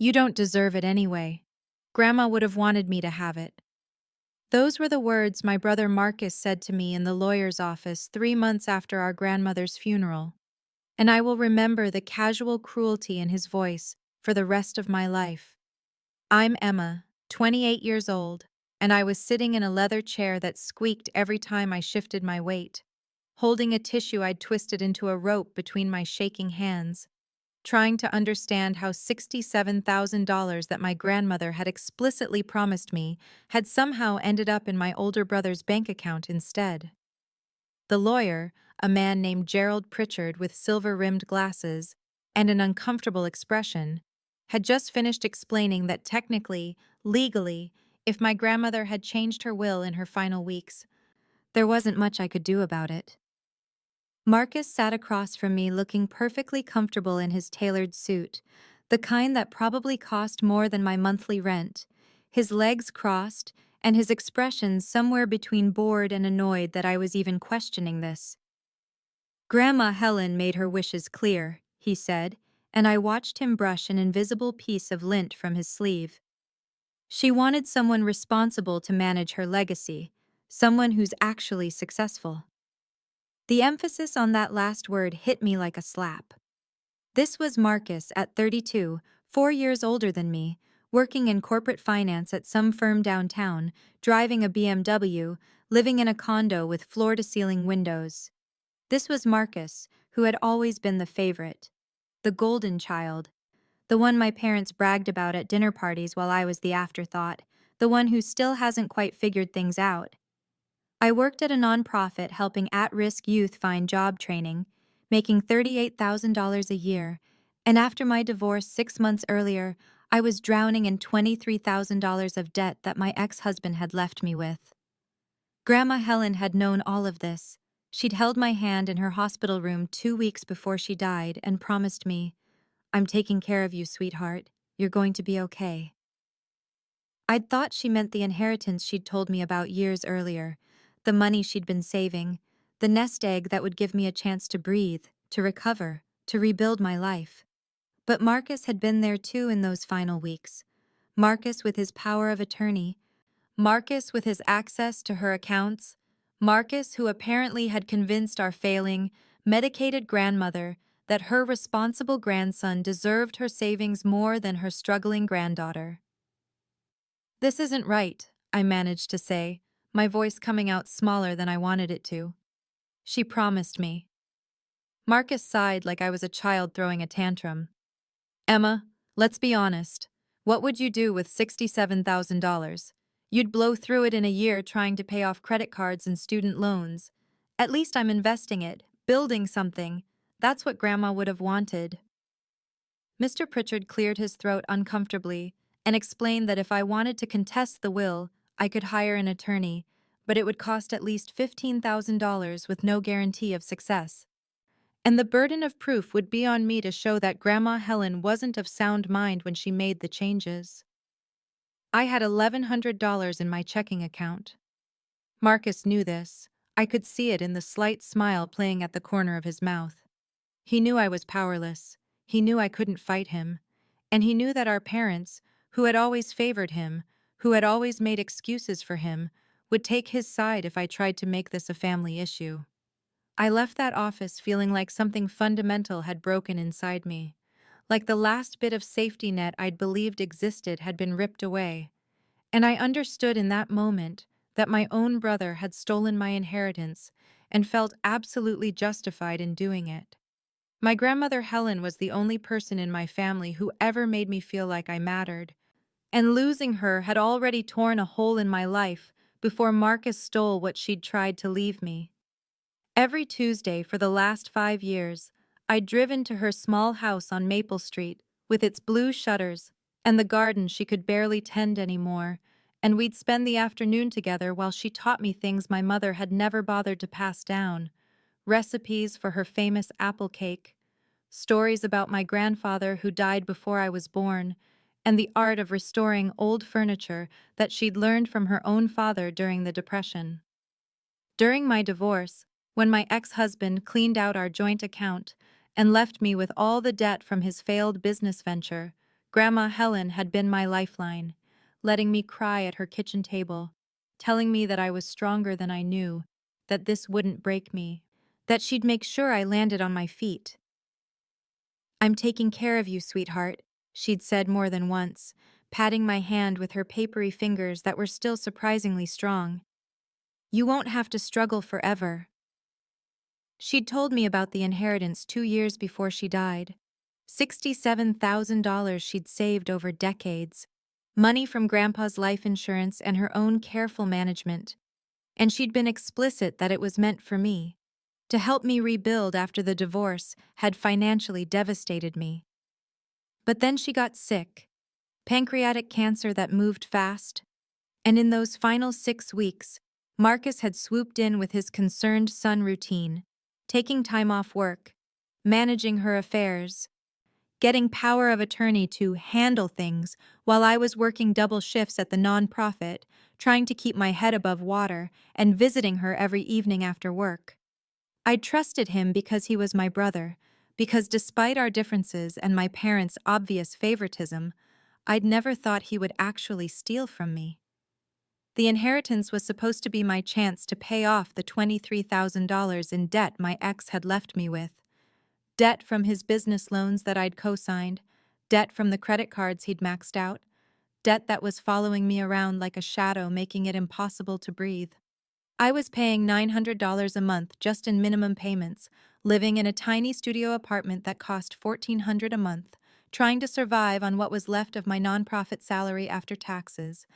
You don't deserve it anyway. Grandma would have wanted me to have it. Those were the words my brother Marcus said to me in the lawyer's office 3 months after our grandmother's funeral, and I will remember the casual cruelty in his voice for the rest of my life. I'm Emma, 28 years old, and I was sitting in a leather chair that squeaked every time I shifted my weight, holding a tissue I'd twisted into a rope between my shaking hands, trying to understand how $67,000 that my grandmother had explicitly promised me had somehow ended up in my older brother's bank account instead. The lawyer, a man named Gerald Pritchard with silver-rimmed glasses and an uncomfortable expression, had just finished explaining that technically, legally, if my grandmother had changed her will in her final weeks, there wasn't much I could do about it. Marcus sat across from me looking perfectly comfortable in his tailored suit, the kind that probably cost more than my monthly rent, his legs crossed, and his expression somewhere between bored and annoyed that I was even questioning this. Grandma Helen made her wishes clear, he said, and I watched him brush an invisible piece of lint from his sleeve. She wanted someone responsible to manage her legacy, someone who's actually successful. The emphasis on that last word hit me like a slap. This was Marcus at 32, 4 years older than me, working in corporate finance at some firm downtown, driving a BMW, living in a condo with floor-to-ceiling windows. This was Marcus, who had always been the favorite, the golden child, the one my parents bragged about at dinner parties while I was the afterthought, the one who still hasn't quite figured things out. I worked at a nonprofit helping at-risk youth find job training, making $38,000 a year, and after my divorce 6 months earlier, I was drowning in $23,000 of debt that my ex-husband had left me with. Grandma Helen had known all of this. She'd held my hand in her hospital room 2 weeks before she died and promised me, "I'm taking care of you, sweetheart. You're going to be okay." I'd thought she meant the inheritance she'd told me about years earlier, the money she'd been saving, the nest egg that would give me a chance to breathe, to recover, to rebuild my life. But Marcus had been there too in those final weeks. Marcus with his power of attorney, Marcus with his access to her accounts, Marcus who apparently had convinced our failing, medicated grandmother that her responsible grandson deserved her savings more than her struggling granddaughter. "This isn't right," I managed to say, my voice coming out smaller than I wanted it to. "She promised me." Marcus sighed like I was a child throwing a tantrum. "Emma, let's be honest. What would you do with $67,000? You'd blow through it in a year trying to pay off credit cards and student loans. At least I'm investing it, building something. That's what Grandma would have wanted." Mr. Pritchard cleared his throat uncomfortably and explained that if I wanted to contest the will, I could hire an attorney, but it would cost at least $15,000 with no guarantee of success. And the burden of proof would be on me to show that Grandma Helen wasn't of sound mind when she made the changes. I had $1,100 in my checking account. Marcus knew this. I could see it in the slight smile playing at the corner of his mouth. He knew I was powerless. He knew I couldn't fight him. And he knew that our parents, who had always favored him, who had always made excuses for him, would take his side if I tried to make this a family issue. I left that office feeling like something fundamental had broken inside me, like the last bit of safety net I'd believed existed had been ripped away. And I understood in that moment that my own brother had stolen my inheritance and felt absolutely justified in doing it. My grandmother Helen was the only person in my family who ever made me feel like I mattered, and losing her had already torn a hole in my life before Marcus stole what she'd tried to leave me. Every Tuesday for the last 5 years, I'd driven to her small house on Maple Street with its blue shutters and the garden she could barely tend anymore, and we'd spend the afternoon together while she taught me things my mother had never bothered to pass down, recipes for her famous apple cake, stories about my grandfather who died before I was born, and the art of restoring old furniture that she'd learned from her own father during the Depression. During my divorce, when my ex-husband cleaned out our joint account and left me with all the debt from his failed business venture, Grandma Helen had been my lifeline, letting me cry at her kitchen table, telling me that I was stronger than I knew, that this wouldn't break me, that she'd make sure I landed on my feet. "I'm taking care of you, sweetheart," she'd said more than once, patting my hand with her papery fingers that were still surprisingly strong. "You won't have to struggle forever." She'd told me about the inheritance 2 years before she died. $67,000 she'd saved over decades, money from Grandpa's life insurance and her own careful management. And she'd been explicit that it was meant for me, to help me rebuild after the divorce had financially devastated me. But then she got sick, pancreatic cancer that moved fast, and in those final 6 weeks, Marcus had swooped in with his concerned son routine, taking time off work, managing her affairs, getting power of attorney to handle things while I was working double shifts at the nonprofit, trying to keep my head above water and visiting her every evening after work. I trusted him because he was my brother, because despite our differences and my parents' obvious favoritism, I'd never thought he would actually steal from me. The inheritance was supposed to be my chance to pay off the $23,000 in debt my ex had left me with. Debt from his business loans that I'd co-signed, debt from the credit cards he'd maxed out, debt that was following me around like a shadow, making it impossible to breathe. I was paying $900 a month just in minimum payments, living in a tiny studio apartment that cost $1,400 a month, trying to survive on what was left of my nonprofit salary after taxes,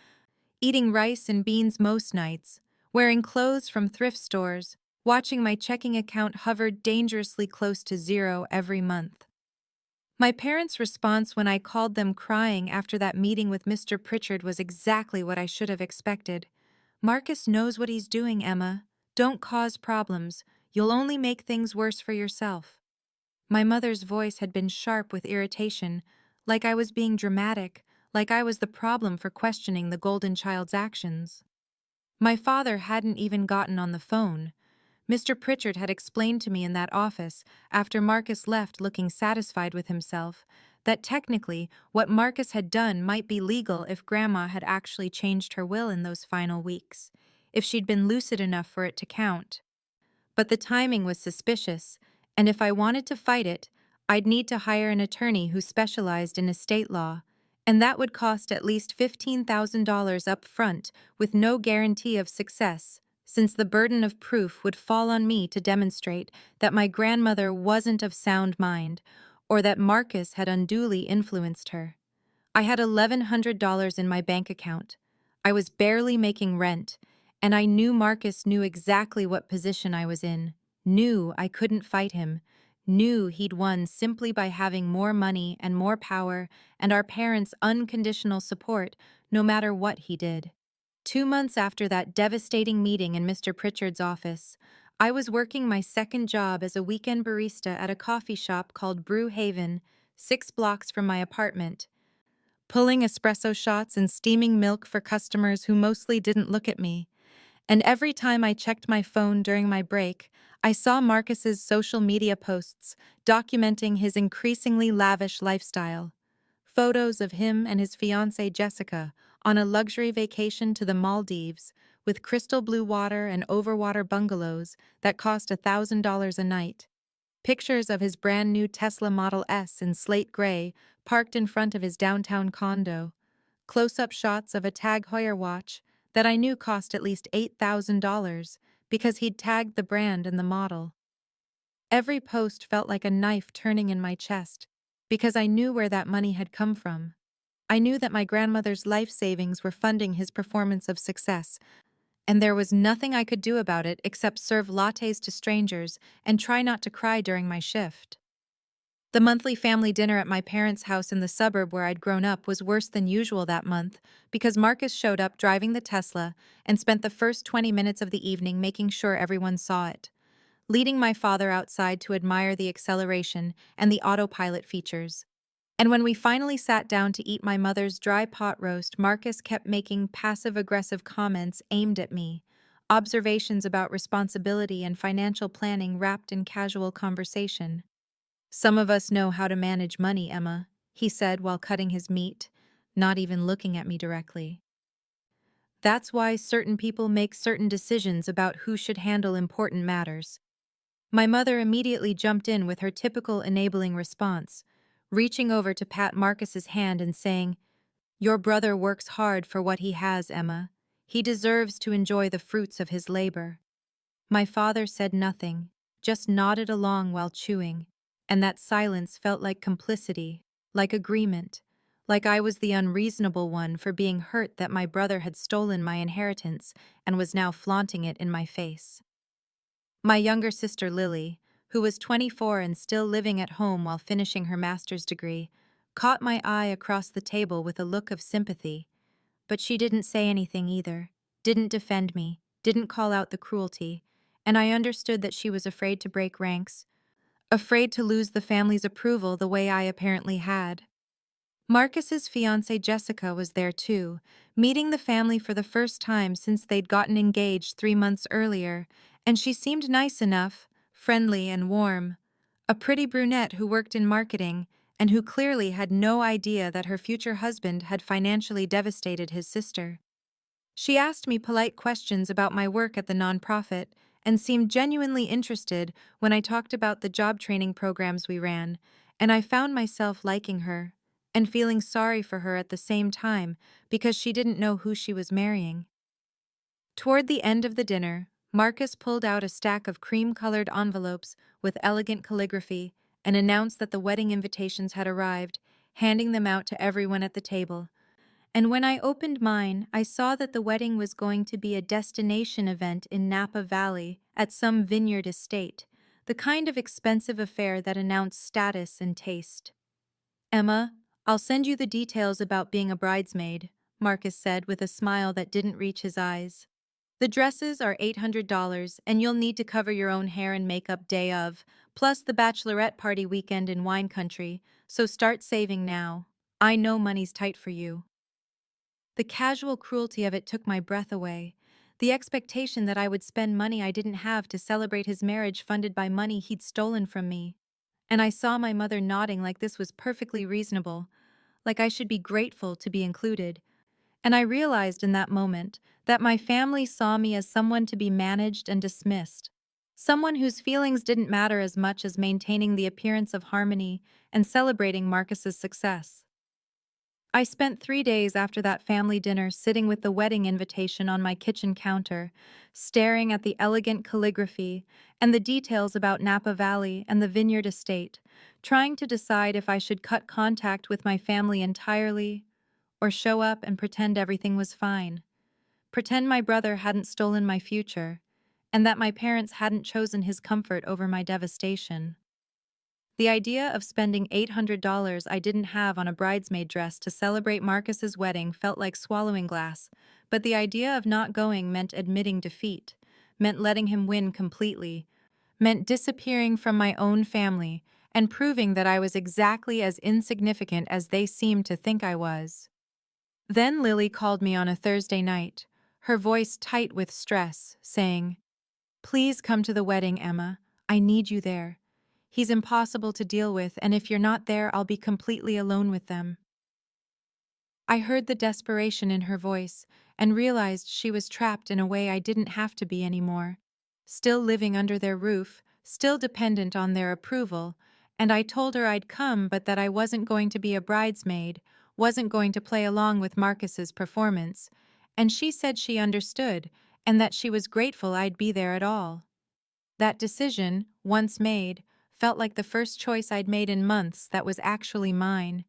eating rice and beans most nights, wearing clothes from thrift stores, watching my checking account hover dangerously close to zero every month. My parents' response when I called them crying after that meeting with Mr. Pritchard was exactly what I should have expected. "Marcus knows what he's doing, Emma. Don't cause problems. You'll only make things worse for yourself." My mother's voice had been sharp with irritation, like I was being dramatic, like I was the problem for questioning the golden child's actions. My father hadn't even gotten on the phone. Mr. Pritchard had explained to me in that office, after Marcus left looking satisfied with himself, that technically what Marcus had done might be legal if Grandma had actually changed her will in those final weeks, if she'd been lucid enough for it to count. But the timing was suspicious, and if I wanted to fight it, I'd need to hire an attorney who specialized in estate law, and that would cost at least $15,000 up front with no guarantee of success, since the burden of proof would fall on me to demonstrate that my grandmother wasn't of sound mind, or that Marcus had unduly influenced her. I had $1,100 in my bank account. I was barely making rent, and I knew Marcus knew exactly what position I was in, knew I couldn't fight him, knew he'd won simply by having more money and more power and our parents' unconditional support no matter what he did. 2 months after that devastating meeting in Mr. Pritchard's office, I was working my second job as a weekend barista at a coffee shop called Brew Haven, 6 blocks from my apartment, pulling espresso shots and steaming milk for customers who mostly didn't look at me. And every time I checked my phone during my break, I saw Marcus's social media posts documenting his increasingly lavish lifestyle. Photos of him and his fiancée Jessica on a luxury vacation to the Maldives with crystal blue water and overwater bungalows that cost $1,000 a night. Pictures of his brand new Tesla Model S in slate gray parked in front of his downtown condo. Close-up shots of a Tag Heuer watch that I knew cost at least $8,000 because he'd tagged the brand and the model. Every post felt like a knife turning in my chest because I knew where that money had come from. I knew that my grandmother's life savings were funding his performance of success, and there was nothing I could do about it except serve lattes to strangers and try not to cry during my shift. The monthly family dinner at my parents' house in the suburb where I'd grown up was worse than usual that month because Marcus showed up driving the Tesla and spent the first 20 minutes of the evening making sure everyone saw it, leading my father outside to admire the acceleration and the autopilot features. And when we finally sat down to eat my mother's dry pot roast, Marcus kept making passive-aggressive comments aimed at me, observations about responsibility and financial planning wrapped in casual conversation. "Some of us know how to manage money, Emma," he said while cutting his meat, not even looking at me directly. That's why certain people make certain decisions about who should handle important matters. My mother immediately jumped in with her typical enabling response, reaching over to pat Marcus's hand and saying, "Your brother works hard for what he has, Emma. He deserves to enjoy the fruits of his labor." My father said nothing, just nodded along while chewing, and that silence felt like complicity, like agreement, like I was the unreasonable one for being hurt that my brother had stolen my inheritance and was now flaunting it in my face. My younger sister Lily, who was 24 and still living at home while finishing her master's degree, caught my eye across the table with a look of sympathy, but she didn't say anything either, didn't defend me, didn't call out the cruelty, and I understood that she was afraid to break ranks, afraid to lose the family's approval the way I apparently had. Marcus's fiancée Jessica was there too, meeting the family for the first time since they'd gotten engaged 3 months earlier, and she seemed nice enough, friendly and warm. A pretty brunette who worked in marketing and who clearly had no idea that her future husband had financially devastated his sister. She asked me polite questions about my work at the nonprofit and seemed genuinely interested when I talked about the job training programs we ran, and I found myself liking her and feeling sorry for her at the same time because she didn't know who she was marrying. Toward the end of the dinner, Marcus pulled out a stack of cream-colored envelopes with elegant calligraphy and announced that the wedding invitations had arrived, handing them out to everyone at the table. And when I opened mine, I saw that the wedding was going to be a destination event in Napa Valley at some vineyard estate, the kind of expensive affair that announced status and taste. "Emma, I'll send you the details about being a bridesmaid," Marcus said with a smile that didn't reach his eyes. "The dresses are $800, and you'll need to cover your own hair and makeup day of, plus the bachelorette party weekend in wine country, so start saving now. I know money's tight for you." The casual cruelty of it took my breath away. The expectation that I would spend money I didn't have to celebrate his marriage funded by money he'd stolen from me. And I saw my mother nodding like this was perfectly reasonable, like I should be grateful to be included. And I realized in that moment that my family saw me as someone to be managed and dismissed. Someone whose feelings didn't matter as much as maintaining the appearance of harmony and celebrating Marcus's success. I spent 3 days after that family dinner sitting with the wedding invitation on my kitchen counter, staring at the elegant calligraphy and the details about Napa Valley and the vineyard estate, trying to decide if I should cut contact with my family entirely or show up and pretend everything was fine. Pretend my brother hadn't stolen my future, and that my parents hadn't chosen his comfort over my devastation. The idea of spending $800 I didn't have on a bridesmaid dress to celebrate Marcus's wedding felt like swallowing glass, but the idea of not going meant admitting defeat, meant letting him win completely, meant disappearing from my own family and proving that I was exactly as insignificant as they seemed to think I was. Then Lily called me on a Thursday night, her voice tight with stress, saying, "Please come to the wedding, Emma. I need you there. He's impossible to deal with, and if you're not there, I'll be completely alone with them." I heard the desperation in her voice and realized she was trapped in a way I didn't have to be anymore. Still living under their roof, still dependent on their approval, and I told her I'd come but that I wasn't going to be a bridesmaid, wasn't going to play along with Marcus's performance, and she said she understood and that she was grateful I'd be there at all. That decision, once made, felt like the first choice I'd made in months that was actually mine.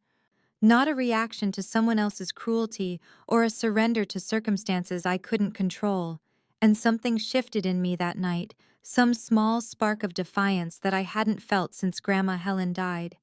Not a reaction to someone else's cruelty or a surrender to circumstances I couldn't control. And something shifted in me that night, some small spark of defiance that I hadn't felt since Grandma Helen died.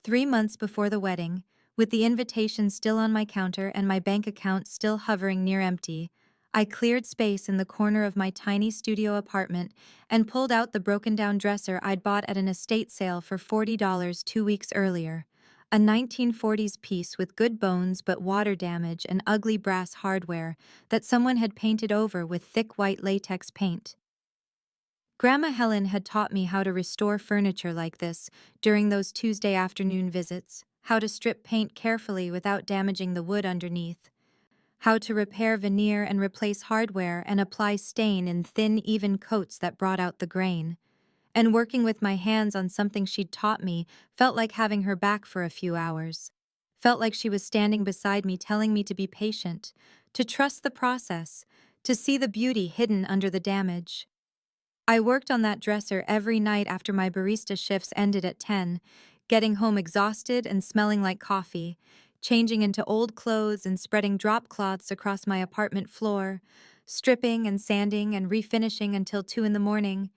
3 months before the wedding, with the invitation still on my counter and my bank account still hovering near empty, I cleared space in the corner of my tiny studio apartment and pulled out the broken-down dresser I'd bought at an estate sale for $40 2 weeks earlier, a 1940s piece with good bones but water damage and ugly brass hardware that someone had painted over with thick white latex paint. Grandma Helen had taught me how to restore furniture like this during those Tuesday afternoon visits. how to strip paint carefully without damaging the wood underneath, how to repair veneer and replace hardware and apply stain in thin, even coats that brought out the grain. And working with my hands on something she'd taught me felt like having her back for a few hours. Felt like she was standing beside me telling me to be patient, to trust the process, to see the beauty hidden under the damage. I worked on that dresser every night after my barista shifts ended at 10, getting home exhausted and smelling like coffee, changing into old clothes and spreading drop cloths across my apartment floor, stripping and sanding and refinishing until 2 in the morning.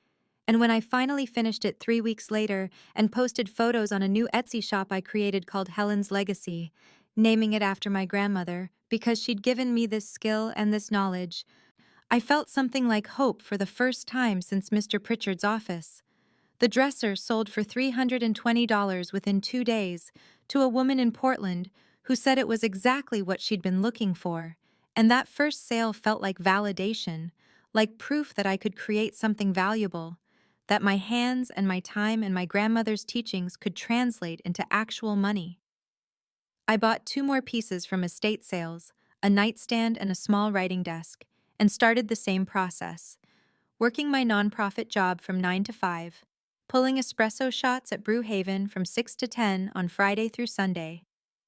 And when I finally finished it 3 weeks later and posted photos on a new Etsy shop I created called Helen's Legacy, naming it after my grandmother because she'd given me this skill and this knowledge, I felt something like hope for the first time since Mr. Pritchard's office. The dresser sold for $320 within 2 days to a woman in Portland who said it was exactly what she'd been looking for, and that first sale felt like validation, like proof that I could create something valuable, that my hands and my time and my grandmother's teachings could translate into actual money. I bought 2 more pieces from estate sales, a nightstand and a small writing desk, and started the same process, working my nonprofit job from 9 to 5, pulling espresso shots at Brew Haven from 6 to 10 on Friday through Sunday,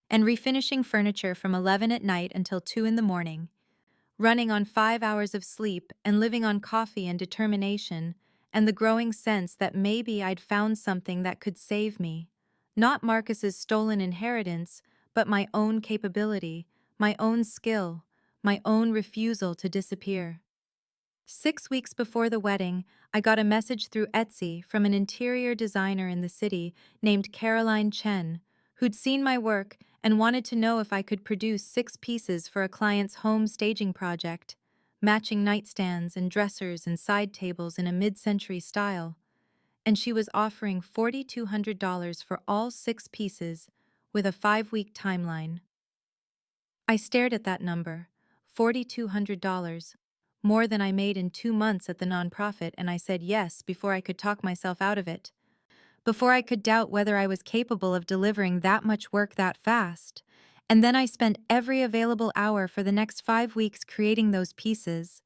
and refinishing furniture from 11 at night until 2 in the morning, running on 5 hours of sleep and living on coffee and determination, and the growing sense that maybe I'd found something that could save me. Not Marcus's stolen inheritance, but my own capability, my own skill, my own refusal to disappear. 6 weeks before the wedding, I got a message through Etsy from an interior designer in the city named Caroline Chen, who'd seen my work and wanted to know if I could produce 6 pieces for a client's home staging project, matching nightstands and dressers and side tables in a mid-century style. And she was offering $4,200 for all 6 pieces, with a 5-week timeline. I stared at that number, $4,200, more than I made in 2 months at the nonprofit, and I said yes before I could talk myself out of it, before I could doubt whether I was capable of delivering that much work that fast. And then I spent every available hour for the next 5 weeks creating those pieces.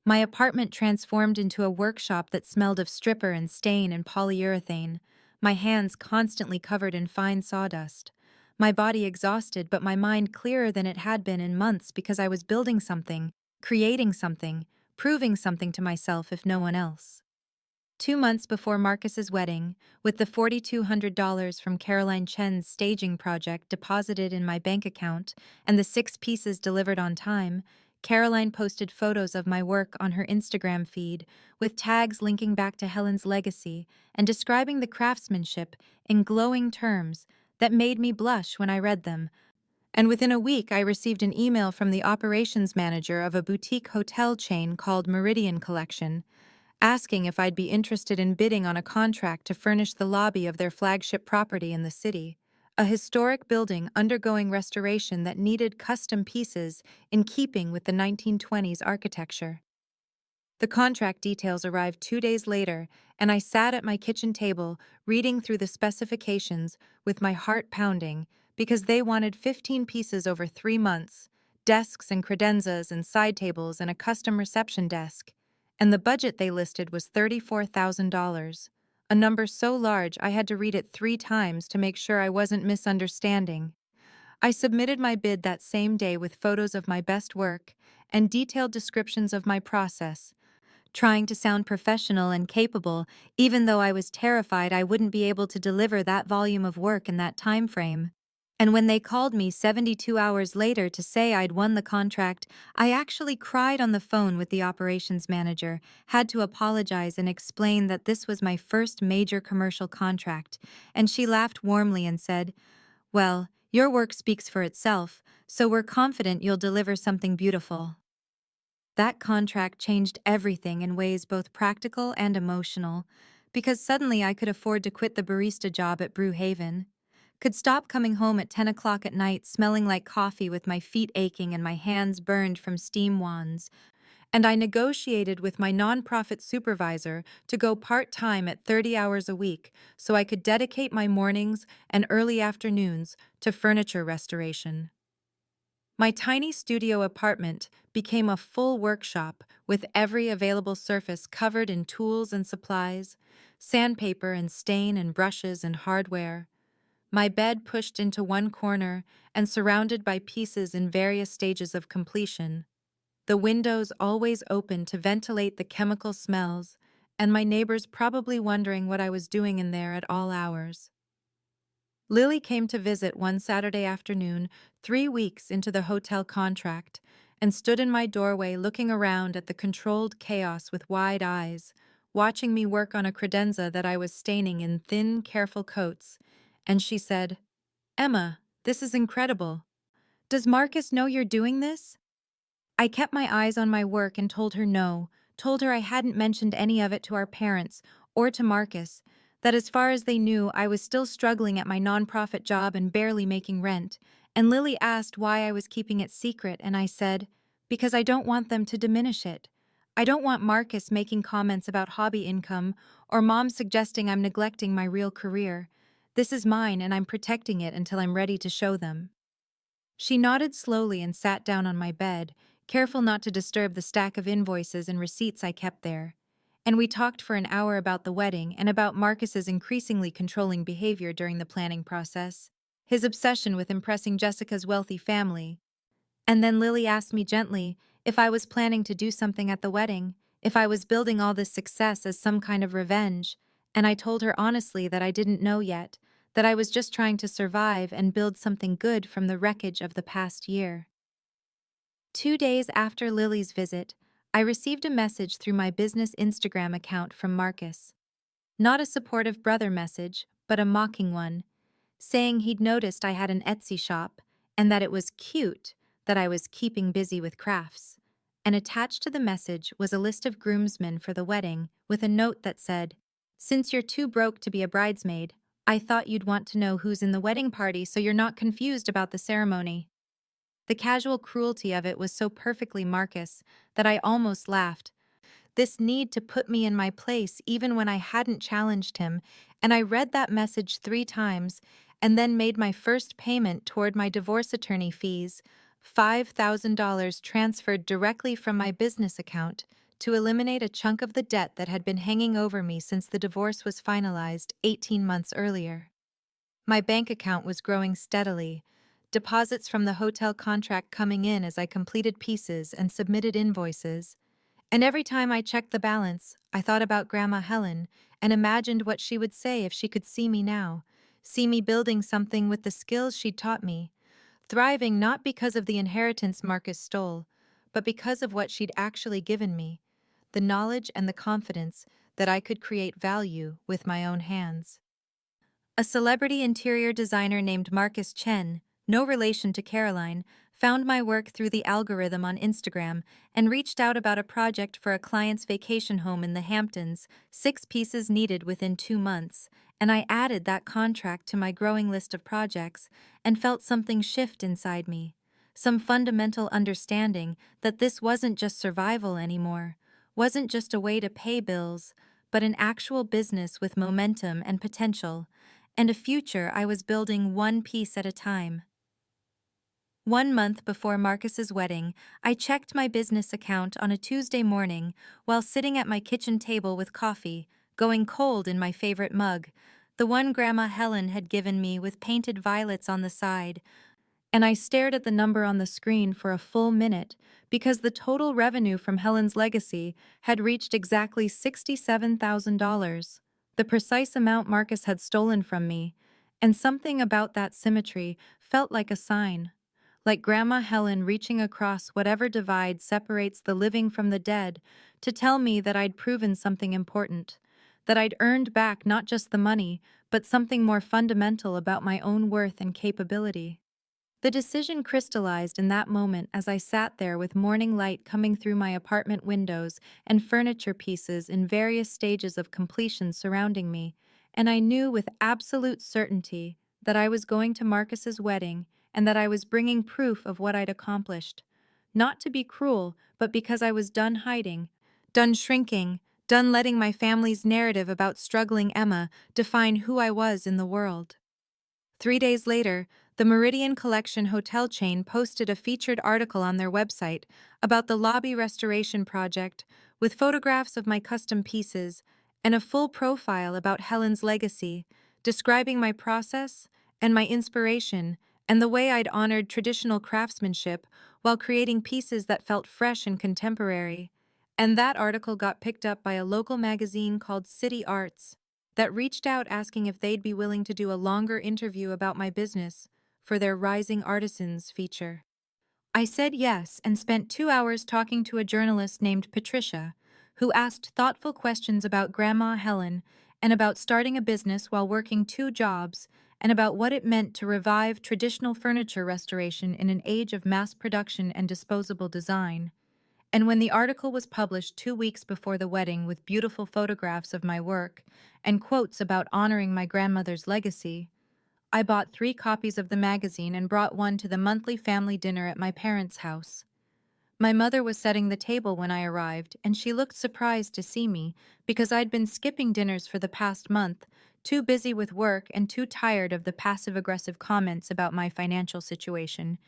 My apartment transformed into a workshop that smelled of stripper and stain and polyurethane, my hands constantly covered in fine sawdust. My body exhausted, but my mind clearer than it had been in months because I was building something, creating something, proving something to myself if no one else. 2 months before Marcus's wedding, with the $4,200 from Caroline Chen's staging project deposited in my bank account and the 6 pieces delivered on time, Caroline posted photos of my work on her Instagram feed, with tags linking back to Helen's legacy and describing the craftsmanship in glowing terms that made me blush when I read them. And within a week, I received an email from the operations manager of a boutique hotel chain called Meridian Collection, asking if I'd be interested in bidding on a contract to furnish the lobby of their flagship property in the city, a historic building undergoing restoration that needed custom pieces in keeping with the 1920s architecture. The contract details arrived 2 days later, and I sat at my kitchen table reading through the specifications with my heart pounding because they wanted 15 pieces over 3 months, desks and credenzas and side tables and a custom reception desk, and the budget they listed was $34,000, a number so large I had to read it 3 times to make sure I wasn't misunderstanding. I submitted my bid that same day with photos of my best work and detailed descriptions of my process, trying to sound professional and capable, even though I was terrified I wouldn't be able to deliver that volume of work in that time frame. And when they called me 72 hours later to say I'd won the contract, I actually cried on the phone with the operations manager, had to apologize and explain that this was my first major commercial contract, and she laughed warmly and said, "Well, your work speaks for itself, so we're confident you'll deliver something beautiful." That contract changed everything in ways both practical and emotional, because suddenly I could afford to quit the barista job at Brew Haven, could stop coming home at 10 o'clock at night smelling like coffee with my feet aching and my hands burned from steam wands, and I negotiated with my nonprofit supervisor to go part-time at 30 hours a week so I could dedicate my mornings and early afternoons to furniture restoration. My tiny studio apartment became a full workshop with every available surface covered in tools and supplies, sandpaper and stain and brushes and hardware. My bed pushed into one corner and surrounded by pieces in various stages of completion. The windows always open to ventilate the chemical smells, and my neighbors probably wondering what I was doing in there at all hours. Lily came to visit one Saturday afternoon, 3 weeks into the hotel contract, and stood in my doorway looking around at the controlled chaos with wide eyes, watching me work on a credenza that I was staining in thin, careful coats, and she said, "Emma, this is incredible. Does Marcus know you're doing this?" I kept my eyes on my work and told her no, told her I hadn't mentioned any of it to our parents or to Marcus, that as far as they knew, I was still struggling at my nonprofit job and barely making rent. And Lily asked why I was keeping it secret, and I said, because I don't want them to diminish it. I don't want Marcus making comments about hobby income or Mom suggesting I'm neglecting my real career. This is mine, and I'm protecting it until I'm ready to show them. She nodded slowly and sat down on my bed, careful not to disturb the stack of invoices and receipts I kept there. And we talked for an hour about the wedding and about Marcus's increasingly controlling behavior during the planning process, his obsession with impressing Jessica's wealthy family. And then Lily asked me gently if I was planning to do something at the wedding, if I was building all this success as some kind of revenge, and I told her honestly that I didn't know yet, that I was just trying to survive and build something good from the wreckage of the past year. 2 days after Lily's visit, I received a message through my business Instagram account from Marcus. Not a supportive brother message, but a mocking one, saying he'd noticed I had an Etsy shop and that it was cute that I was keeping busy with crafts. And attached to the message was a list of groomsmen for the wedding with a note that said, "Since you're too broke to be a bridesmaid, I thought you'd want to know who's in the wedding party so you're not confused about the ceremony." The casual cruelty of it was so perfectly Marcus that I almost laughed. This need to put me in my place even when I hadn't challenged him, and I read that message 3 times and then made my first payment toward my divorce attorney fees, $5,000 transferred directly from my business account to eliminate a chunk of the debt that had been hanging over me since the divorce was finalized 18 months earlier. My bank account was growing steadily, deposits from the hotel contract coming in as I completed pieces and submitted invoices. And every time I checked the balance, I thought about Grandma Helen and imagined what she would say if she could see me now, see me building something with the skills she'd taught me, thriving not because of the inheritance Marcus stole, but because of what she'd actually given me, the knowledge and the confidence that I could create value with my own hands. A celebrity interior designer named Marcus Chen, no relation to Caroline, found my work through the algorithm on Instagram and reached out about a project for a client's vacation home in the Hamptons, 6 pieces needed within 2 months, and I added that contract to my growing list of projects and felt something shift inside me, some fundamental understanding that this wasn't just survival anymore, wasn't just a way to pay bills, but an actual business with momentum and potential, and a future I was building one piece at a time. 1 month before Marcus's wedding, I checked my business account on a Tuesday morning while sitting at my kitchen table with coffee, going cold in my favorite mug, the one Grandma Helen had given me with painted violets on the side, and I stared at the number on the screen for a full minute because the total revenue from Helen's legacy had reached exactly $67,000, the precise amount Marcus had stolen from me, and something about that symmetry felt like a sign, like Grandma Helen reaching across whatever divide separates the living from the dead to tell me that I'd proven something important, that I'd earned back not just the money, but something more fundamental about my own worth and capability. The decision crystallized in that moment as I sat there with morning light coming through my apartment windows and furniture pieces in various stages of completion surrounding me, and I knew with absolute certainty that I was going to Marcus's wedding and that I was bringing proof of what I'd accomplished. Not to be cruel, but because I was done hiding, done shrinking, done letting my family's narrative about struggling Emma define who I was in the world. 3 days later, the Meridian Collection hotel chain posted a featured article on their website about the lobby restoration project with photographs of my custom pieces and a full profile about Helen's legacy, describing my process and my inspiration and the way I'd honored traditional craftsmanship while creating pieces that felt fresh and contemporary. And that article got picked up by a local magazine called City Arts that reached out asking if they'd be willing to do a longer interview about my business for their Rising Artisans feature. I said yes and spent 2 hours talking to a journalist named Patricia, who asked thoughtful questions about Grandma Helen and about starting a business while working 2 jobs and about what it meant to revive traditional furniture restoration in an age of mass production and disposable design. And when the article was published 2 weeks before the wedding with beautiful photographs of my work and quotes about honoring my grandmother's legacy, I bought 3 copies of the magazine and brought one to the monthly family dinner at my parents' house. My mother was setting the table when I arrived, and she looked surprised to see me because I'd been skipping dinners for the past month, too busy with work and too tired of the passive-aggressive comments about my financial situation.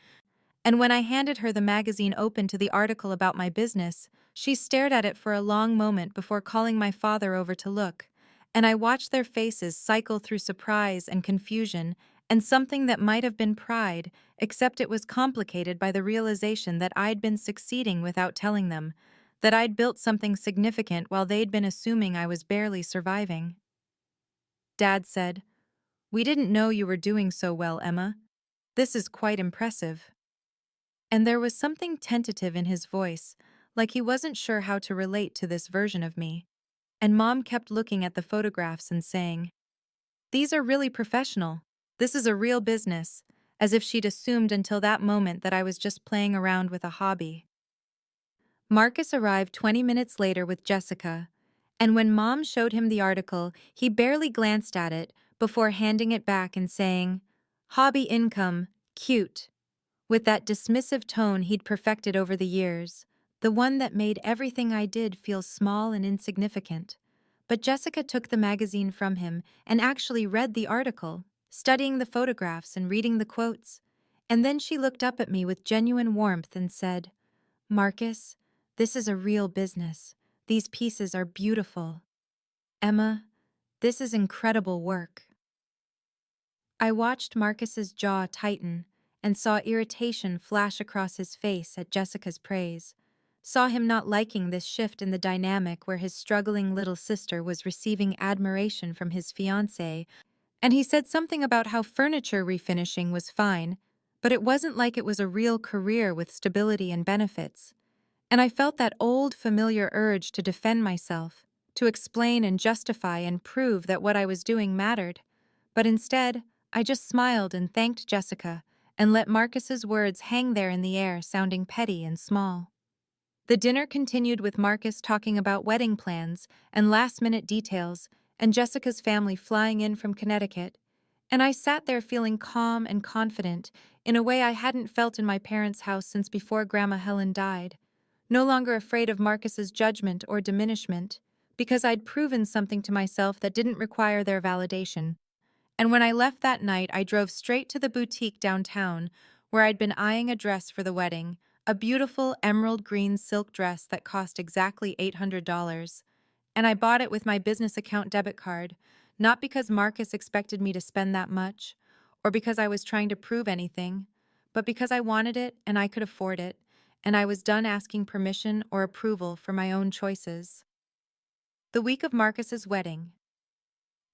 And when I handed her the magazine open to the article about my business, she stared at it for a long moment before calling my father over to look, and I watched their faces cycle through surprise and confusion and something that might have been pride, except it was complicated by the realization that I'd been succeeding without telling them, that I'd built something significant while they'd been assuming I was barely surviving. Dad said, "We didn't know you were doing so well, Emma. This is quite impressive." And there was something tentative in his voice, like he wasn't sure how to relate to this version of me. And Mom kept looking at the photographs and saying, "These are really professional. This is a real business," as if she'd assumed until that moment that I was just playing around with a hobby. Marcus arrived 20 minutes later with Jessica, and when Mom showed him the article, he barely glanced at it before handing it back and saying, "Hobby income, cute," with that dismissive tone he'd perfected over the years, the one that made everything I did feel small and insignificant. But Jessica took the magazine from him and actually read the article, studying the photographs and reading the quotes. And then she looked up at me with genuine warmth and said, "Marcus, this is a real business. These pieces are beautiful. Emma, this is incredible work." I watched Marcus's jaw tighten and saw irritation flash across his face at Jessica's praise, saw him not liking this shift in the dynamic where his struggling little sister was receiving admiration from his fiancé, and he said something about how furniture refinishing was fine, but it wasn't like it was a real career with stability and benefits. And I felt that old, familiar urge to defend myself, to explain and justify and prove that what I was doing mattered. But instead, I just smiled and thanked Jessica and let Marcus's words hang there in the air, sounding petty and small. The dinner continued with Marcus talking about wedding plans and last-minute details, and Jessica's family flying in from Connecticut. And I sat there feeling calm and confident in a way I hadn't felt in my parents' house since before Grandma Helen died. No longer afraid of Marcus's judgment or diminishment, because I'd proven something to myself that didn't require their validation. And when I left that night, I drove straight to the boutique downtown, where I'd been eyeing a dress for the wedding, a beautiful emerald green silk dress that cost exactly $800. And I bought it with my business account debit card, not because Marcus expected me to spend that much, or because I was trying to prove anything, but because I wanted it and I could afford it, and I was done asking permission or approval for my own choices. The week of Marcus's wedding,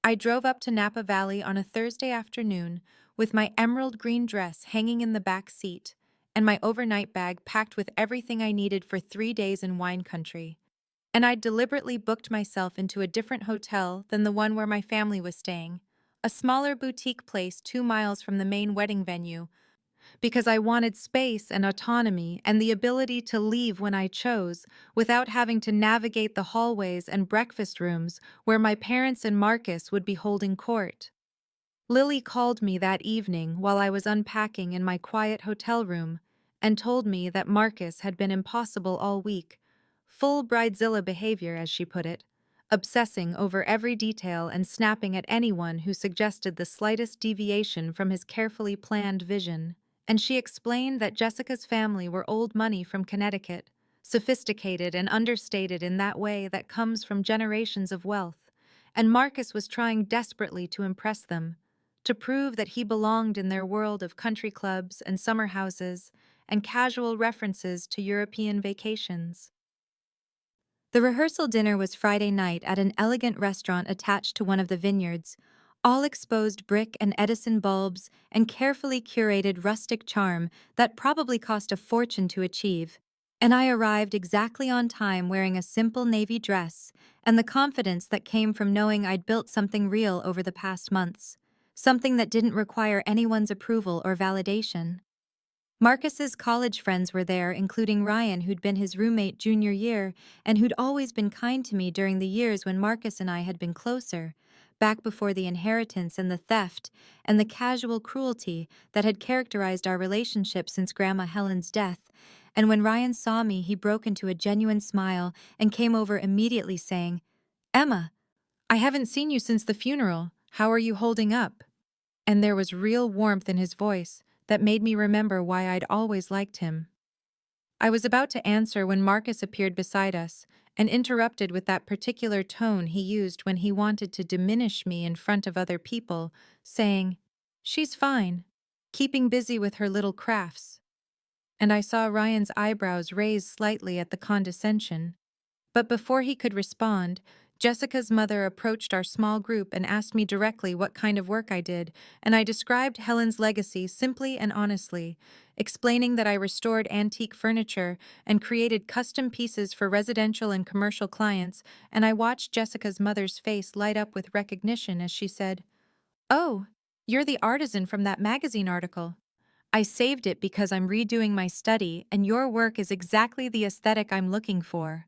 I drove up to Napa Valley on a Thursday afternoon with my emerald green dress hanging in the back seat and my overnight bag packed with everything I needed for 3 days in wine country. And I'd deliberately booked myself into a different hotel than the one where my family was staying, a smaller boutique place 2 miles from the main wedding venue, because I wanted space and autonomy and the ability to leave when I chose without having to navigate the hallways and breakfast rooms where my parents and Marcus would be holding court. Lily called me that evening while I was unpacking in my quiet hotel room and told me that Marcus had been impossible all week, full bridezilla behavior, as she put it, obsessing over every detail and snapping at anyone who suggested the slightest deviation from his carefully planned vision. And she explained that Jessica's family were old money from Connecticut, sophisticated and understated in that way that comes from generations of wealth, and Marcus was trying desperately to impress them, to prove that he belonged in their world of country clubs and summer houses and casual references to European vacations. The rehearsal dinner was Friday night at an elegant restaurant attached to one of the vineyards, all exposed brick and Edison bulbs and carefully curated rustic charm that probably cost a fortune to achieve. And I arrived exactly on time wearing a simple navy dress and the confidence that came from knowing I'd built something real over the past months, something that didn't require anyone's approval or validation. Marcus's college friends were there, including Ryan, who'd been his roommate junior year and who'd always been kind to me during the years when Marcus and I had been closer, back before the inheritance and the theft and the casual cruelty that had characterized our relationship since Grandma Helen's death. And when Ryan saw me, he broke into a genuine smile and came over immediately saying, "Emma, I haven't seen you since the funeral. How are you holding up?" And there was real warmth in his voice that made me remember why I'd always liked him. I was about to answer when Marcus appeared beside us and interrupted with that particular tone he used when he wanted to diminish me in front of other people, saying, "She's fine, keeping busy with her little crafts." And I saw Ryan's eyebrows raise slightly at the condescension. But before he could respond, Jessica's mother approached our small group and asked me directly what kind of work I did, and I described Helen's legacy simply and honestly, explaining that I restored antique furniture and created custom pieces for residential and commercial clients, and I watched Jessica's mother's face light up with recognition as she said, "Oh, you're the artisan from that magazine article. I saved it because I'm redoing my study, and your work is exactly the aesthetic I'm looking for."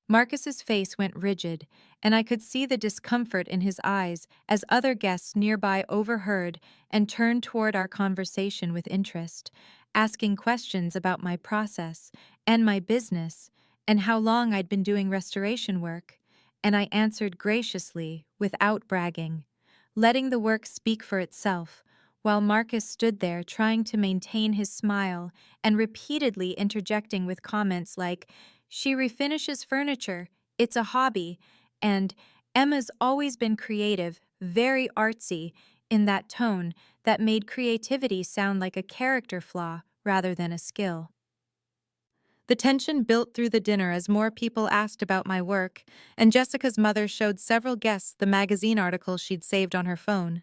Marcus's face went rigid, and I could see the discomfort in his eyes as other guests nearby overheard and turned toward our conversation with interest, asking questions about my process and my business and how long I'd been doing restoration work, and I answered graciously, without bragging, letting the work speak for itself, while Marcus stood there trying to maintain his smile and repeatedly interjecting with comments like, "She refinishes furniture, it's a hobby," and "Emma's always been creative, very artsy," in that tone that made creativity sound like a character flaw rather than a skill. The tension built through the dinner as more people asked about my work, and Jessica's mother showed several guests the magazine article she'd saved on her phone.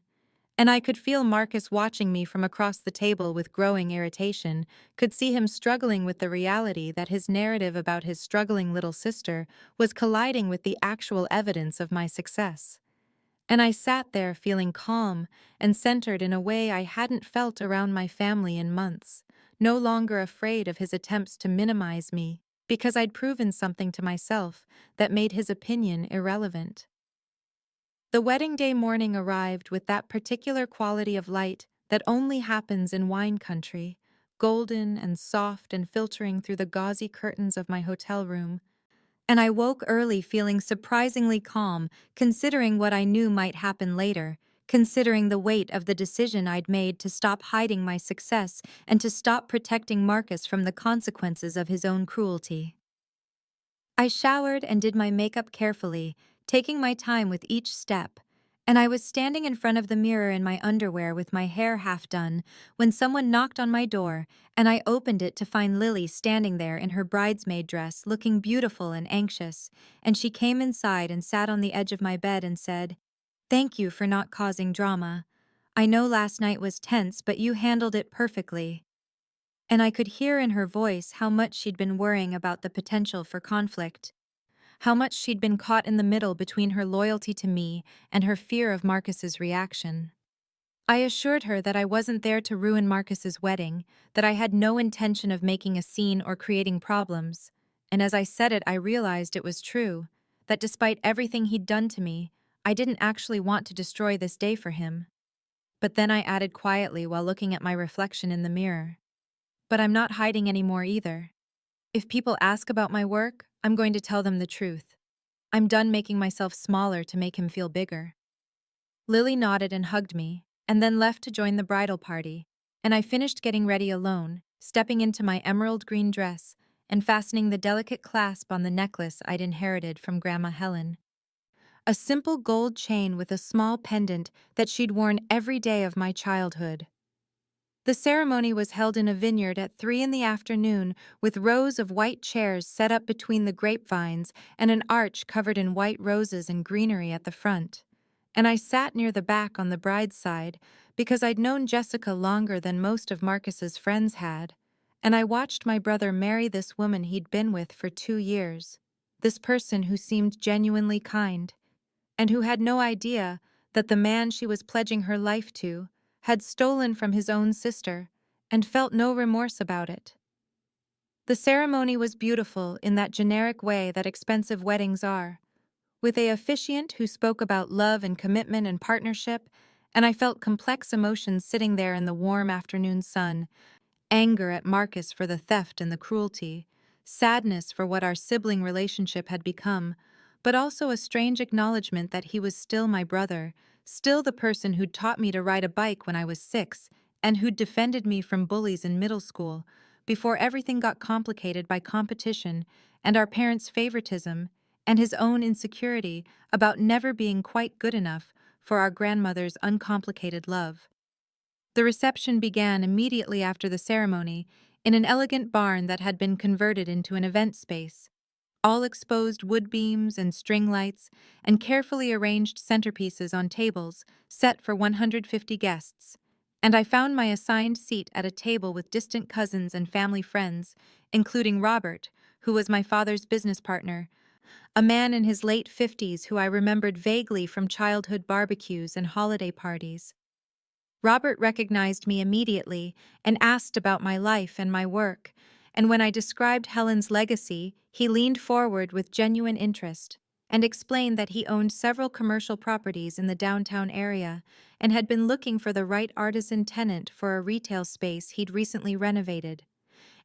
And I could feel Marcus watching me from across the table with growing irritation, could see him struggling with the reality that his narrative about his struggling little sister was colliding with the actual evidence of my success. And I sat there feeling calm and centered in a way I hadn't felt around my family in months, no longer afraid of his attempts to minimize me, because I'd proven something to myself that made his opinion irrelevant. The wedding day morning arrived with that particular quality of light that only happens in wine country, golden and soft and filtering through the gauzy curtains of my hotel room. And I woke early feeling surprisingly calm, considering what I knew might happen later, considering the weight of the decision I'd made to stop hiding my success and to stop protecting Marcus from the consequences of his own cruelty. I showered and did my makeup carefully, taking my time with each step, and I was standing in front of the mirror in my underwear with my hair half done when someone knocked on my door, and I opened it to find Lily standing there in her bridesmaid dress, looking beautiful and anxious, and she came inside and sat on the edge of my bed and said, "Thank you for not causing drama. I know last night was tense, but you handled it perfectly." And I could hear in her voice how much she'd been worrying about the potential for conflict, how much she'd been caught in the middle between her loyalty to me and her fear of Marcus's reaction. I assured her that I wasn't there to ruin Marcus's wedding, that I had no intention of making a scene or creating problems, and as I said it, I realized it was true, that despite everything he'd done to me, I didn't actually want to destroy this day for him. But then I added quietly while looking at my reflection in the mirror, But I'm not hiding anymore either. If people ask about my work, I'm going to tell them the truth. I'm done making myself smaller to make him feel bigger. Lily nodded and hugged me, and then left to join the bridal party, and I finished getting ready alone, stepping into my emerald green dress and fastening the delicate clasp on the necklace I'd inherited from Grandma Helen. A simple gold chain with a small pendant that she'd worn every day of my childhood. The ceremony was held in a vineyard at 3 in the afternoon with rows of white chairs set up between the grapevines and an arch covered in white roses and greenery at the front. And I sat near the back on the bride's side because I'd known Jessica longer than most of Marcus's friends had, and I watched my brother marry this woman he'd been with for 2 years, this person who seemed genuinely kind, and who had no idea that the man she was pledging her life to had stolen from his own sister and felt no remorse about it. The ceremony was beautiful in that generic way that expensive weddings are, with a officiant who spoke about love and commitment and partnership, and I felt complex emotions sitting there in the warm afternoon sun. Anger at Marcus for the theft and the cruelty, sadness for what our sibling relationship had become, but also a strange acknowledgement that he was still my brother, still the person who'd taught me to ride a bike when I was 6, and who'd defended me from bullies in middle school, before everything got complicated by competition and our parents' favoritism, and his own insecurity about never being quite good enough for our grandmother's uncomplicated love. The reception began immediately after the ceremony in an elegant barn that had been converted into an event space. All exposed wood beams and string lights and carefully arranged centerpieces on tables set for 150 guests. And I found my assigned seat at a table with distant cousins and family friends, including Robert, who was my father's business partner, a man in his late 50s who I remembered vaguely from childhood barbecues and holiday parties. Robert recognized me immediately and asked about my life and my work, and when I described Helen's legacy, he leaned forward with genuine interest and explained that he owned several commercial properties in the downtown area and had been looking for the right artisan tenant for a retail space he'd recently renovated.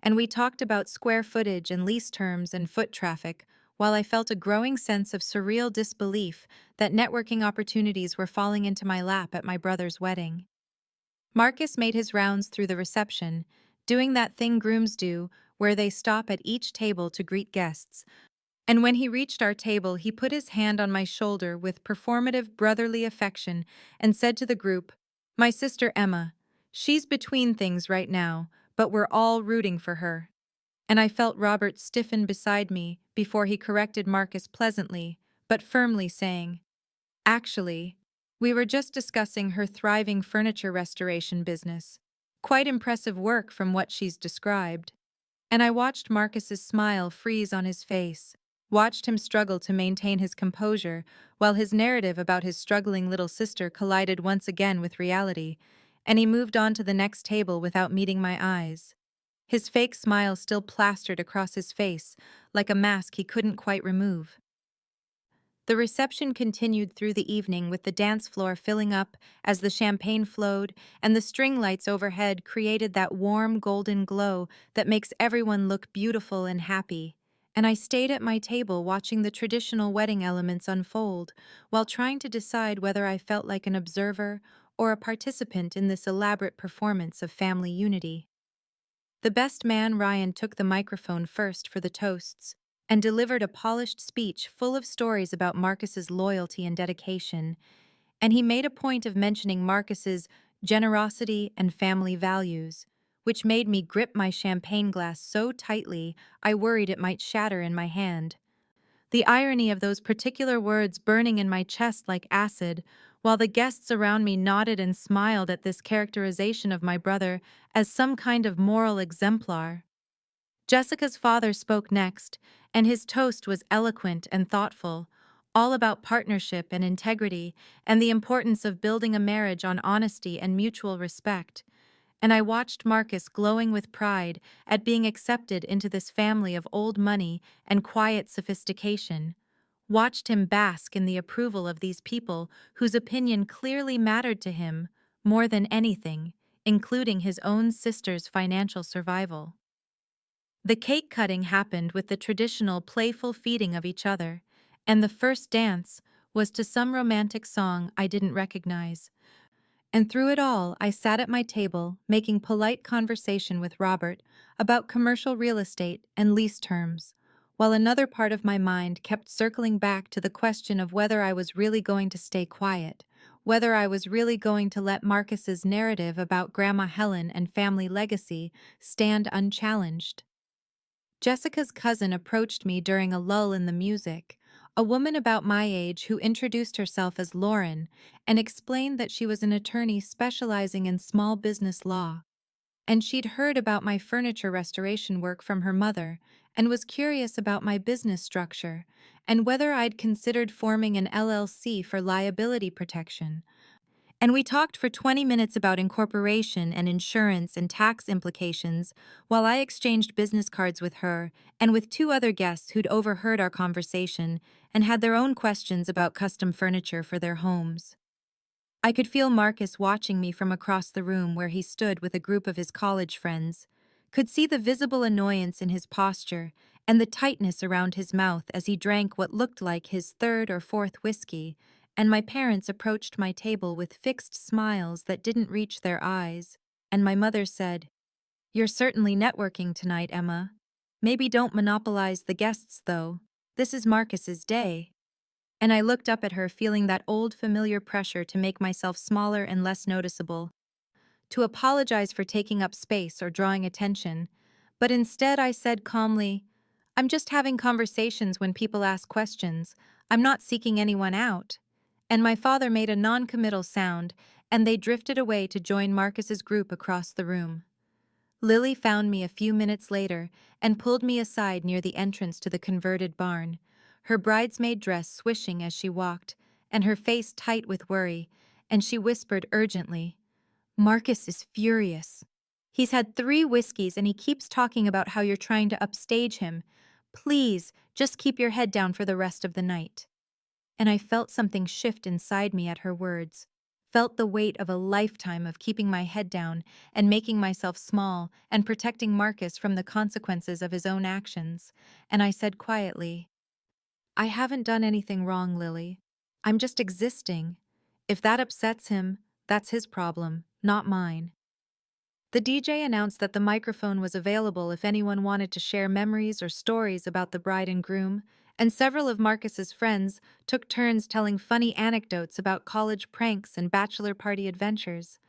And we talked about square footage and lease terms and foot traffic, while I felt a growing sense of surreal disbelief that networking opportunities were falling into my lap at my brother's wedding. Marcus made his rounds through the reception, doing that thing grooms do, where they stop at each table to greet guests. And when he reached our table, he put his hand on my shoulder with performative brotherly affection and said to the group, "My sister Emma, she's between things right now, but we're all rooting for her." And I felt Robert stiffen beside me before he corrected Marcus pleasantly, but firmly, saying, "Actually, we were just discussing her thriving furniture restoration business. Quite impressive work from what she's described." And I watched Marcus's smile freeze on his face, watched him struggle to maintain his composure while his narrative about his struggling little sister collided once again with reality, and he moved on to the next table without meeting my eyes. His fake smile still plastered across his face, like a mask he couldn't quite remove. The reception continued through the evening with the dance floor filling up as the champagne flowed and the string lights overhead created that warm golden glow that makes everyone look beautiful and happy. And I stayed at my table watching the traditional wedding elements unfold while trying to decide whether I felt like an observer or a participant in this elaborate performance of family unity. The best man, Ryan, took the microphone first for the toasts and delivered a polished speech full of stories about Marcus's loyalty and dedication, and he made a point of mentioning Marcus's generosity and family values, which made me grip my champagne glass so tightly I worried it might shatter in my hand. The irony of those particular words burning in my chest like acid, while the guests around me nodded and smiled at this characterization of my brother as some kind of moral exemplar. Jessica's father spoke next, and his toast was eloquent and thoughtful, all about partnership and integrity and the importance of building a marriage on honesty and mutual respect. And I watched Marcus glowing with pride at being accepted into this family of old money and quiet sophistication. Watched him bask in the approval of these people whose opinion clearly mattered to him more than anything, including his own sister's financial survival. The cake cutting happened with the traditional playful feeding of each other, and the first dance was to some romantic song I didn't recognize. And through it all, I sat at my table, making polite conversation with Robert about commercial real estate and lease terms, while another part of my mind kept circling back to the question of whether I was really going to stay quiet, whether I was really going to let Marcus's narrative about Grandma Helen and family legacy stand unchallenged. Jessica's cousin approached me during a lull in the music, a woman about my age who introduced herself as Lauren and explained that she was an attorney specializing in small business law. And she'd heard about my furniture restoration work from her mother and was curious about my business structure and whether I'd considered forming an LLC for liability protection. And we talked for 20 minutes about incorporation and insurance and tax implications while I exchanged business cards with her and with two other guests who'd overheard our conversation and had their own questions about custom furniture for their homes. I could feel Marcus watching me from across the room where he stood with a group of his college friends, could see the visible annoyance in his posture and the tightness around his mouth as he drank what looked like his third or fourth whiskey, and my parents approached my table with fixed smiles that didn't reach their eyes, and my mother said, "You're certainly networking tonight, Emma. Maybe don't monopolize the guests, though. This is Marcus's day." And I looked up at her feeling that old familiar pressure to make myself smaller and less noticeable, to apologize for taking up space or drawing attention, but instead I said calmly, "I'm just having conversations when people ask questions. I'm not seeking anyone out." And my father made a non-committal sound, and they drifted away to join Marcus's group across the room. Lily found me a few minutes later and pulled me aside near the entrance to the converted barn, her bridesmaid dress swishing as she walked, and her face tight with worry, and she whispered urgently, "Marcus is furious. He's had 3 whiskeys and he keeps talking about how you're trying to upstage him. Please, just keep your head down for the rest of the night." And I felt something shift inside me at her words, felt the weight of a lifetime of keeping my head down and making myself small and protecting Marcus from the consequences of his own actions, and I said quietly, "I haven't done anything wrong, Lily. I'm just existing. If that upsets him, that's his problem, not mine." The DJ announced that the microphone was available if anyone wanted to share memories or stories about the bride and groom, and several of Marcus's friends took turns telling funny anecdotes about college pranks and bachelor party adventures.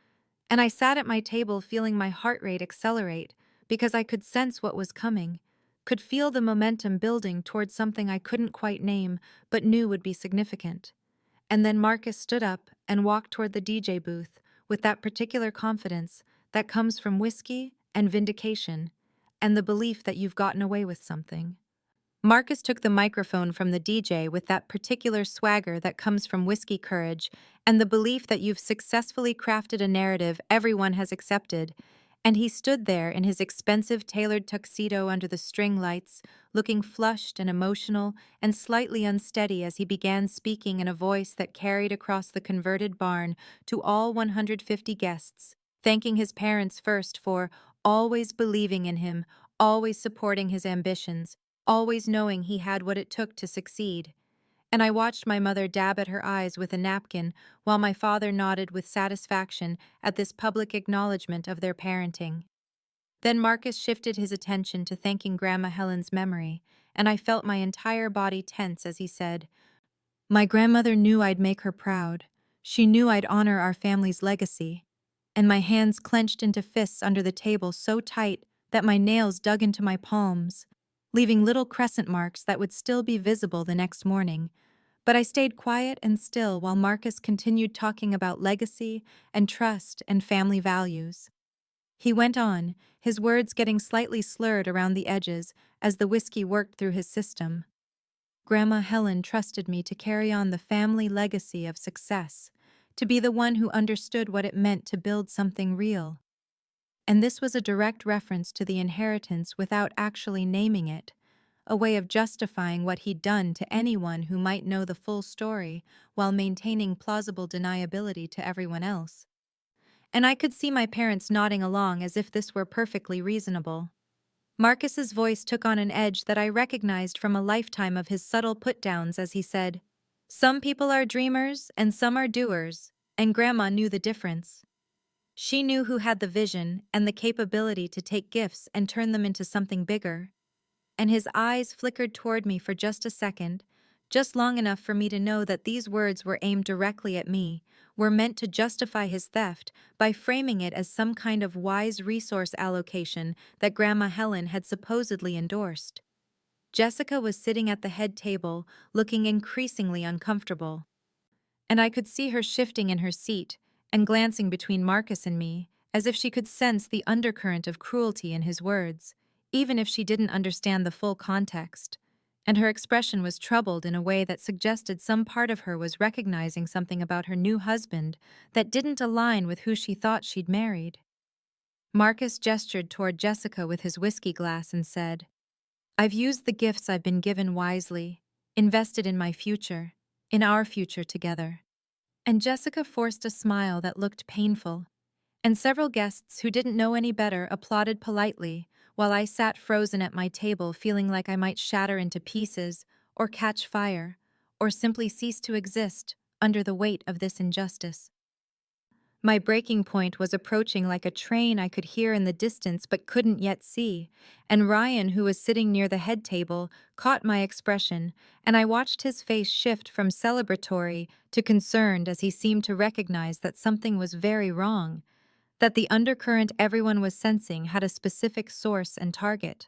And I sat at my table feeling my heart rate accelerate because I could sense what was coming, could feel the momentum building towards something I couldn't quite name but knew would be significant. And then Marcus stood up and walked toward the DJ booth with that particular confidence that comes from whiskey and vindication and the belief that you've gotten away with something. Marcus took the microphone from the DJ with that particular swagger that comes from whiskey courage and the belief that you've successfully crafted a narrative everyone has accepted, and he stood there in his expensive tailored tuxedo under the string lights, looking flushed and emotional and slightly unsteady as he began speaking in a voice that carried across the converted barn to all 150 guests, thanking his parents first for always believing in him, always supporting his ambitions, always knowing he had what it took to succeed. And I watched my mother dab at her eyes with a napkin while my father nodded with satisfaction at this public acknowledgement of their parenting. Then Marcus shifted his attention to thanking Grandma Helen's memory, and I felt my entire body tense as he said, "My grandmother knew I'd make her proud. She knew I'd honor our family's legacy." And my hands clenched into fists under the table so tight that my nails dug into my palms, leaving little crescent marks that would still be visible the next morning. But I stayed quiet and still while Marcus continued talking about legacy and trust and family values. He went on, his words getting slightly slurred around the edges as the whiskey worked through his system. "Grandma Helen trusted me to carry on the family legacy of success, to be the one who understood what it meant to build something real." And this was a direct reference to the inheritance without actually naming it, a way of justifying what he'd done to anyone who might know the full story while maintaining plausible deniability to everyone else. and I could see my parents nodding along as if this were perfectly reasonable. Marcus's voice took on an edge that I recognized from a lifetime of his subtle put-downs as he said, "Some people are dreamers and some are doers," and Grandma knew the difference. She knew who had the vision and the capability to take gifts and turn them into something bigger. And his eyes flickered toward me for just a second, just long enough for me to know that these words were aimed directly at me, were meant to justify his theft by framing it as some kind of wise resource allocation that Grandma Helen had supposedly endorsed. Jessica was sitting at the head table, looking increasingly uncomfortable, and I could see her shifting in her seat and glancing between Marcus and me, as if she could sense the undercurrent of cruelty in his words, even if she didn't understand the full context. And her expression was troubled in a way that suggested some part of her was recognizing something about her new husband that didn't align with who she thought she'd married. Marcus gestured toward Jessica with his whiskey glass and said, "I've used the gifts I've been given wisely, invested in my future, in our future together." And Jessica forced a smile that looked painful, and several guests who didn't know any better applauded politely, while I sat frozen at my table feeling like I might shatter into pieces, or catch fire, or simply cease to exist under the weight of this injustice. My breaking point was approaching like a train I could hear in the distance but couldn't yet see, and Ryan, who was sitting near the head table, caught my expression, and I watched his face shift from celebratory to concerned as he seemed to recognize that something was very wrong, that the undercurrent everyone was sensing had a specific source and target.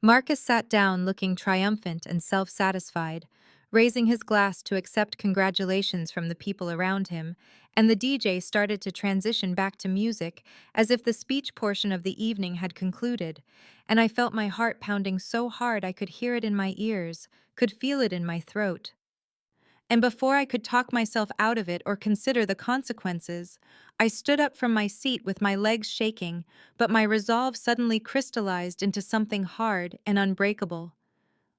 Marcus sat down looking triumphant and self-satisfied, raising his glass to accept congratulations from the people around him, and the DJ started to transition back to music as if the speech portion of the evening had concluded, and I felt my heart pounding so hard I could hear it in my ears, could feel it in my throat. And before I could talk myself out of it or consider the consequences, I stood up from my seat with my legs shaking, but my resolve suddenly crystallized into something hard and unbreakable.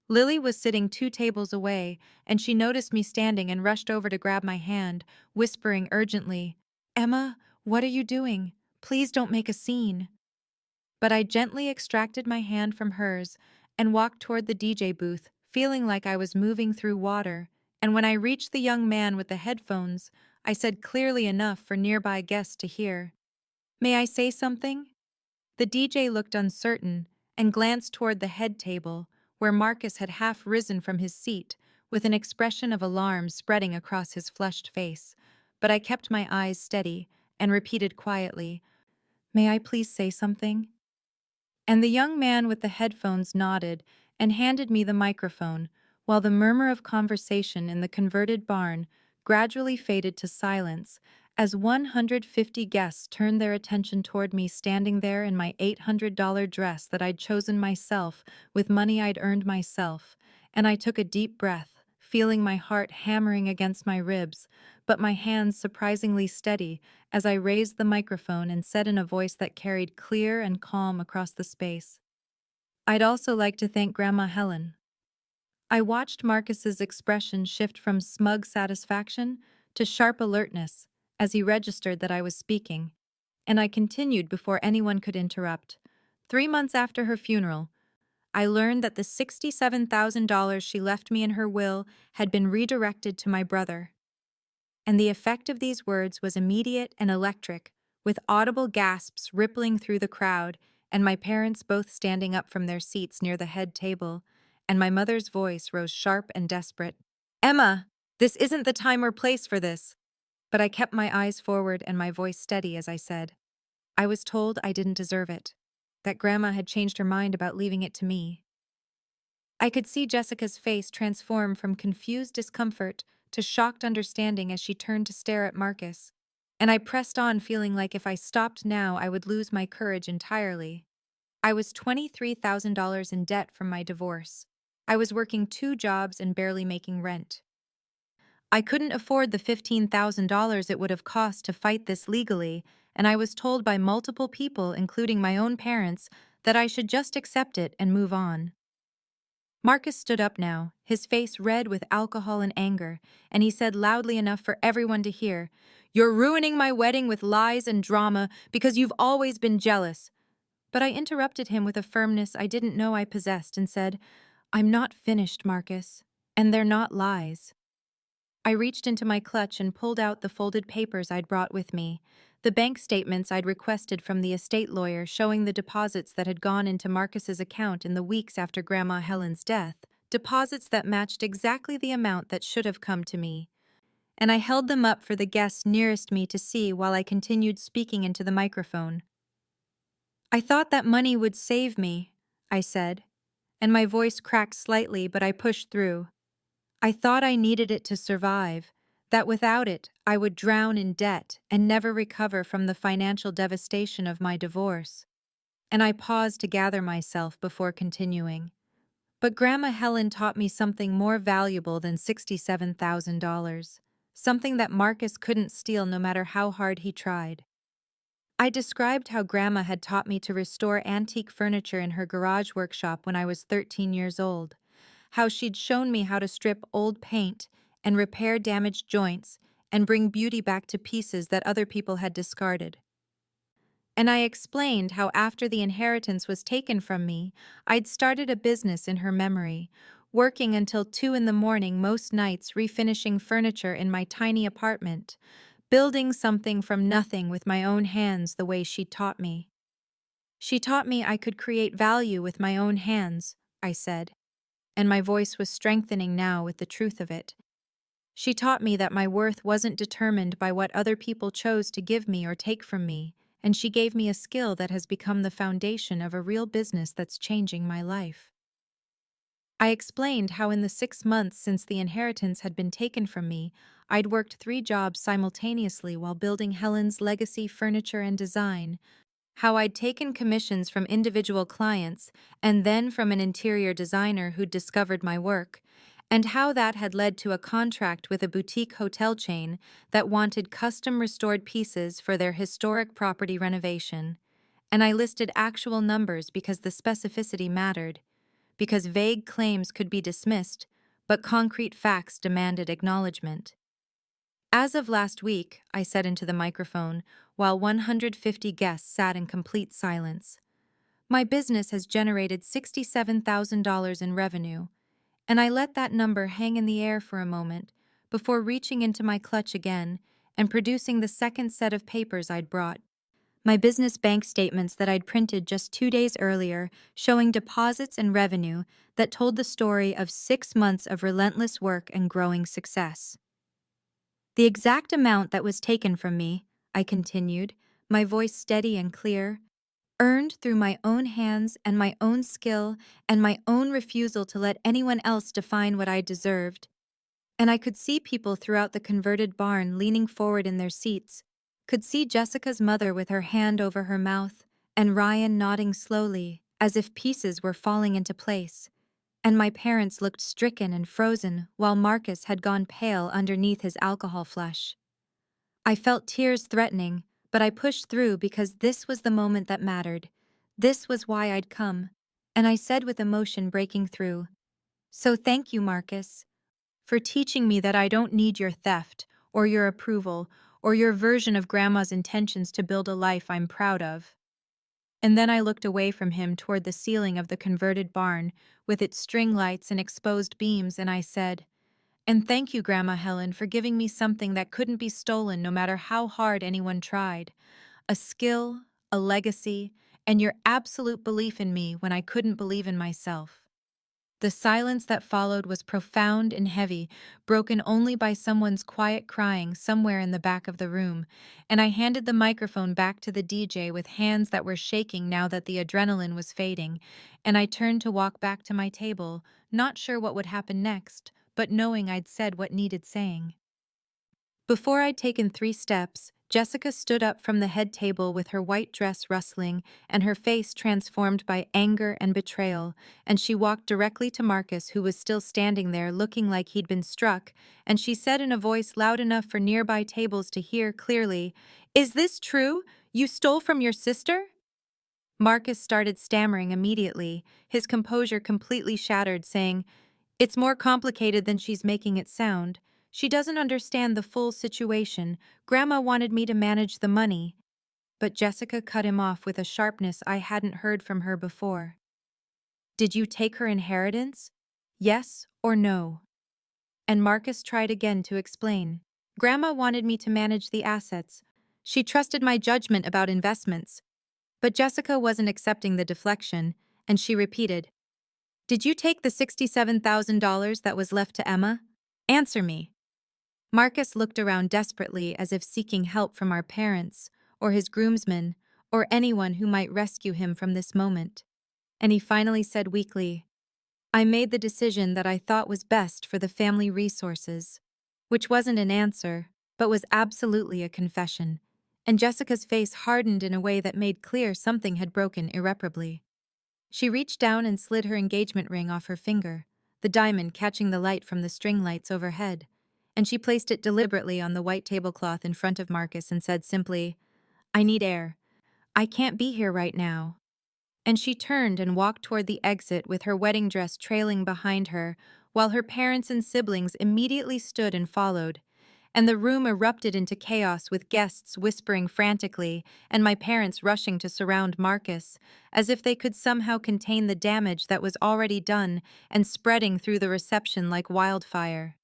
Lily was sitting 2 tables away, and she noticed me standing and rushed over to grab my hand, whispering urgently, "Emma, what are you doing? Please don't make a scene." But I gently extracted my hand from hers and walked toward the DJ booth, feeling like I was moving through water, and when I reached the young man with the headphones, I said clearly enough for nearby guests to hear, "May I say something?" The DJ looked uncertain and glanced toward the head table, where Marcus had half risen from his seat, with an expression of alarm spreading across his flushed face, but I kept my eyes steady and repeated quietly, "May I please say something?" And the young man with the headphones nodded and handed me the microphone, while the murmur of conversation in the converted barn gradually faded to silence as 150 guests turned their attention toward me standing there in my $800 dress that I'd chosen myself with money I'd earned myself, and I took a deep breath, feeling my heart hammering against my ribs, but my hands surprisingly steady as I raised the microphone and said in a voice that carried clear and calm across the space, "I'd also like to thank Grandma Helen." I watched Marcus's expression shift from smug satisfaction to sharp alertness as he registered that I was speaking, and I continued before anyone could interrupt. 3 months after her funeral, I learned that the $67,000 she left me in her will had been redirected to my brother. And the effect of these words was immediate and electric, with audible gasps rippling through the crowd, and my parents both standing up from their seats near the head table, and my mother's voice rose sharp and desperate. "Emma, this isn't the time or place for this." But I kept my eyes forward and my voice steady as I said, "I was told I didn't deserve it, that Grandma had changed her mind about leaving it to me." I could see Jessica's face transform from confused discomfort to shocked understanding as she turned to stare at Marcus, and I pressed on feeling like if I stopped now I would lose my courage entirely. I was $23,000 in debt from my divorce. I was working 2 jobs and barely making rent. I couldn't afford the $15,000 it would have cost to fight this legally, and I was told by multiple people, including my own parents, that I should just accept it and move on. Marcus stood up now, his face red with alcohol and anger, and he said loudly enough for everyone to hear, "You're ruining my wedding with lies and drama because you've always been jealous." But I interrupted him with a firmness I didn't know I possessed and said, "I'm not finished, Marcus, and they're not lies." I reached into my clutch and pulled out the folded papers I'd brought with me, the bank statements I'd requested from the estate lawyer showing the deposits that had gone into Marcus's account in the weeks after Grandma Helen's death, deposits that matched exactly the amount that should have come to me. And I held them up for the guests nearest me to see while I continued speaking into the microphone. "I thought that money would save me," I said, and my voice cracked slightly, but I pushed through. "I thought I needed it to survive, that without it I would drown in debt and never recover from the financial devastation of my divorce." And I paused to gather myself before continuing. But Grandma Helen taught me something more valuable than $67,000, something that Marcus couldn't steal no matter how hard he tried. I described how Grandma had taught me to restore antique furniture in her garage workshop when I was 13 years old, how she'd shown me how to strip old paint and repair damaged joints and bring beauty back to pieces that other people had discarded. And I explained how after the inheritance was taken from me, I'd started a business in her memory, working until 2 in the morning most nights refinishing furniture in my tiny apartment, building something from nothing with my own hands the way she taught me. She taught me I could create value with my own hands, I said, and my voice was strengthening now with the truth of it. She taught me that my worth wasn't determined by what other people chose to give me or take from me, and she gave me a skill that has become the foundation of a real business that's changing my life. I explained how in the 6 months since the inheritance had been taken from me, I'd worked 3 jobs simultaneously while building Helen's legacy furniture and design, how I'd taken commissions from individual clients and then from an interior designer who'd discovered my work, and how that had led to a contract with a boutique hotel chain that wanted custom restored pieces for their historic property renovation. And I listed actual numbers because the specificity mattered, because vague claims could be dismissed, but concrete facts demanded acknowledgement. "As of last week," I said into the microphone, while 150 guests sat in complete silence, "my business has generated $67,000 in revenue," and I let that number hang in the air for a moment before reaching into my clutch again and producing the second set of papers I'd brought. My business bank statements that I'd printed just 2 days earlier, showing deposits and revenue that told the story of 6 months of relentless work and growing success. "The exact amount that was taken from me," I continued, my voice steady and clear, "earned through my own hands and my own skill and my own refusal to let anyone else define what I deserved." And I could see people throughout the converted barn leaning forward in their seats, could see Jessica's mother with her hand over her mouth, and Ryan nodding slowly, as if pieces were falling into place. And my parents looked stricken and frozen while Marcus had gone pale underneath his alcohol flush. I felt tears threatening, but I pushed through because this was the moment that mattered. This was why I'd come. And I said with emotion breaking through, "So thank you, Marcus, for teaching me that I don't need your theft, or your approval, or your version of Grandma's intentions to build a life I'm proud of." And then I looked away from him toward the ceiling of the converted barn, with its string lights and exposed beams, and I said, "And thank you, Grandma Helen, for giving me something that couldn't be stolen no matter how hard anyone tried. A skill, a legacy, and your absolute belief in me when I couldn't believe in myself." The silence that followed was profound and heavy, broken only by someone's quiet crying somewhere in the back of the room, and I handed the microphone back to the DJ with hands that were shaking now that the adrenaline was fading, and I turned to walk back to my table, not sure what would happen next, but knowing I'd said what needed saying. Before I'd taken 3 steps, Jessica stood up from the head table with her white dress rustling and her face transformed by anger and betrayal, and she walked directly to Marcus, who was still standing there looking like he'd been struck, and she said in a voice loud enough for nearby tables to hear clearly, "Is this true? You stole from your sister?" Marcus started stammering immediately, his composure completely shattered, saying, "It's more complicated than she's making it sound. She doesn't understand the full situation. Grandma wanted me to manage the money." But Jessica cut him off with a sharpness I hadn't heard from her before. "Did you take her inheritance? Yes or no?" And Marcus tried again to explain. "Grandma wanted me to manage the assets. She trusted my judgment about investments." But Jessica wasn't accepting the deflection, and she repeated, "Did you take the $67,000 that was left to Emma? Answer me." Marcus looked around desperately as if seeking help from our parents, or his groomsmen, or anyone who might rescue him from this moment. And he finally said weakly, "I made the decision that I thought was best for the family resources," which wasn't an answer, but was absolutely a confession. And Jessica's face hardened in a way that made clear something had broken irreparably. She reached down and slid her engagement ring off her finger, the diamond catching the light from the string lights overhead, and she placed it deliberately on the white tablecloth in front of Marcus and said simply, "I need air. I can't be here right now." And she turned and walked toward the exit with her wedding dress trailing behind her, while her parents and siblings immediately stood and followed. And the room erupted into chaos with guests whispering frantically and my parents rushing to surround Marcus, as if they could somehow contain the damage that was already done and spreading through the reception like wildfire.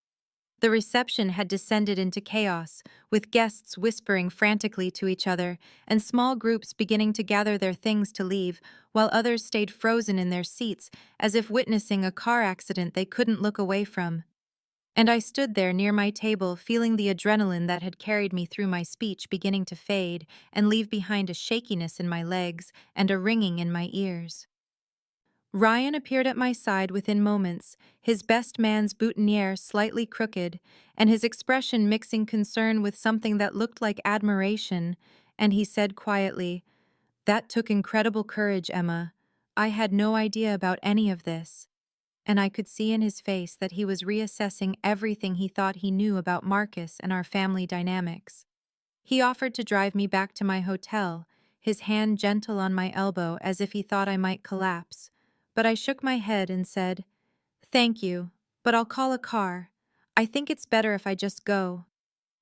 The reception had descended into chaos, with guests whispering frantically to each other and small groups beginning to gather their things to leave, while others stayed frozen in their seats as if witnessing a car accident they couldn't look away from. And I stood there near my table, feeling the adrenaline that had carried me through my speech beginning to fade and leave behind a shakiness in my legs and a ringing in my ears. Ryan appeared at my side within moments, his best man's boutonniere slightly crooked, and his expression mixing concern with something that looked like admiration, and he said quietly, "That took incredible courage, Emma. I had no idea about any of this." And I could see in his face that he was reassessing everything he thought he knew about Marcus and our family dynamics. He offered to drive me back to my hotel, his hand gentle on my elbow as if he thought I might collapse. But I shook my head and said, "Thank you, but I'll call a car. I think it's better if I just go."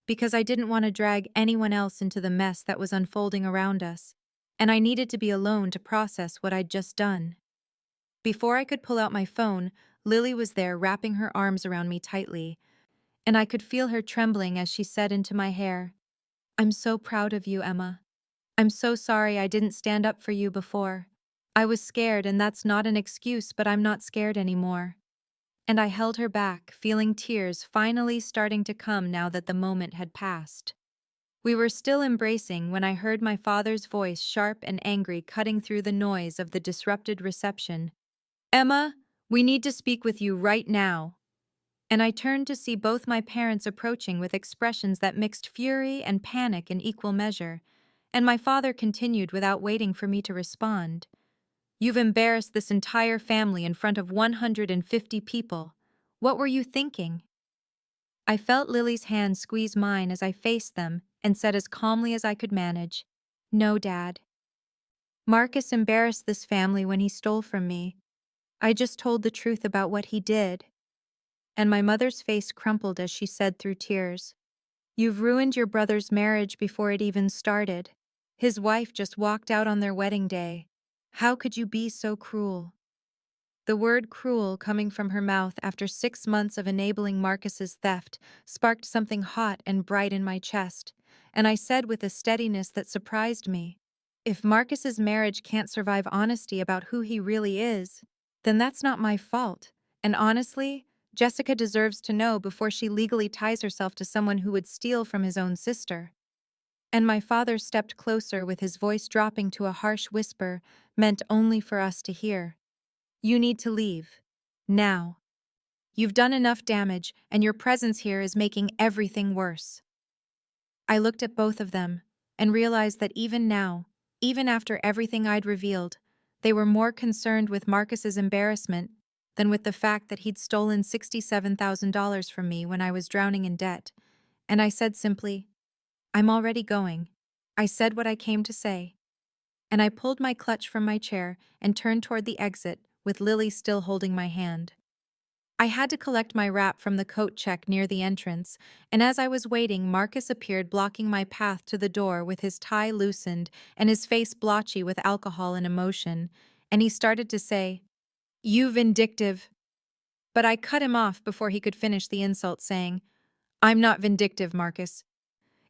Because I didn't want to drag anyone else into the mess that was unfolding around us, and I needed to be alone to process what I'd just done. Before I could pull out my phone, Lily was there wrapping her arms around me tightly, and I could feel her trembling as she said into my hair, "I'm so proud of you, Emma. I'm so sorry I didn't stand up for you before. I was scared, and that's not an excuse, but I'm not scared anymore." And I held her back, feeling tears finally starting to come now that the moment had passed. We were still embracing when I heard my father's voice, sharp and angry, cutting through the noise of the disrupted reception. "Emma, we need to speak with you right now." And I turned to see both my parents approaching with expressions that mixed fury and panic in equal measure, and my father continued without waiting for me to respond. "You've embarrassed this entire family in front of 150 people. What were you thinking?" I felt Lily's hand squeeze mine as I faced them and said as calmly as I could manage, "No, Dad. Marcus embarrassed this family when he stole from me. I just told the truth about what he did." And my mother's face crumpled as she said through tears, "You've ruined your brother's marriage before it even started. His wife just walked out on their wedding day. How could you be so cruel?" The word cruel coming from her mouth after 6 months of enabling Marcus's theft sparked something hot and bright in my chest, and I said with a steadiness that surprised me, "If Marcus's marriage can't survive honesty about who he really is, then that's not my fault. And honestly, Jessica deserves to know before she legally ties herself to someone who would steal from his own sister." And my father stepped closer with his voice dropping to a harsh whisper meant only for us to hear. "You need to leave. Now. You've done enough damage, and your presence here is making everything worse." I looked at both of them and realized that even now, even after everything I'd revealed, they were more concerned with Marcus's embarrassment than with the fact that he'd stolen $67,000 from me when I was drowning in debt. And I said simply, "I'm already going. I said what I came to say." and I pulled my clutch from my chair and turned toward the exit, with Lily still holding my hand. I had to collect my wrap from the coat check near the entrance, and as I was waiting, Marcus appeared blocking my path to the door with his tie loosened and his face blotchy with alcohol and emotion, and he started to say, "You vindictive." But I cut him off before he could finish the insult, saying, "I'm not vindictive, Marcus.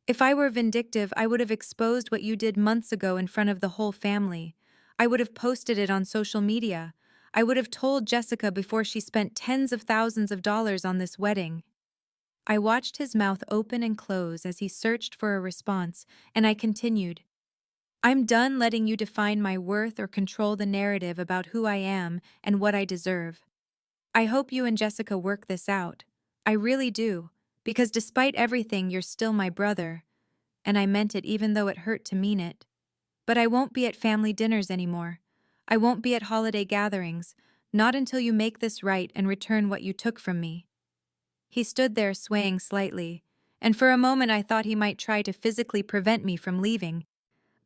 If I were vindictive, I would have exposed what you did months ago in front of the whole family. I would have posted it on social media. I would have told Jessica before she spent tens of thousands of dollars on this wedding." I watched his mouth open and close as he searched for a response, and I continued, "I'm done letting you define my worth or control the narrative about who I am and what I deserve. I hope you and Jessica work this out. I really do, because despite everything, you're still my brother." And I meant it even though it hurt to mean it. "But I won't be at family dinners anymore. I won't be at holiday gatherings, not until you make this right and return what you took from me." He stood there swaying slightly, and for a moment I thought he might try to physically prevent me from leaving.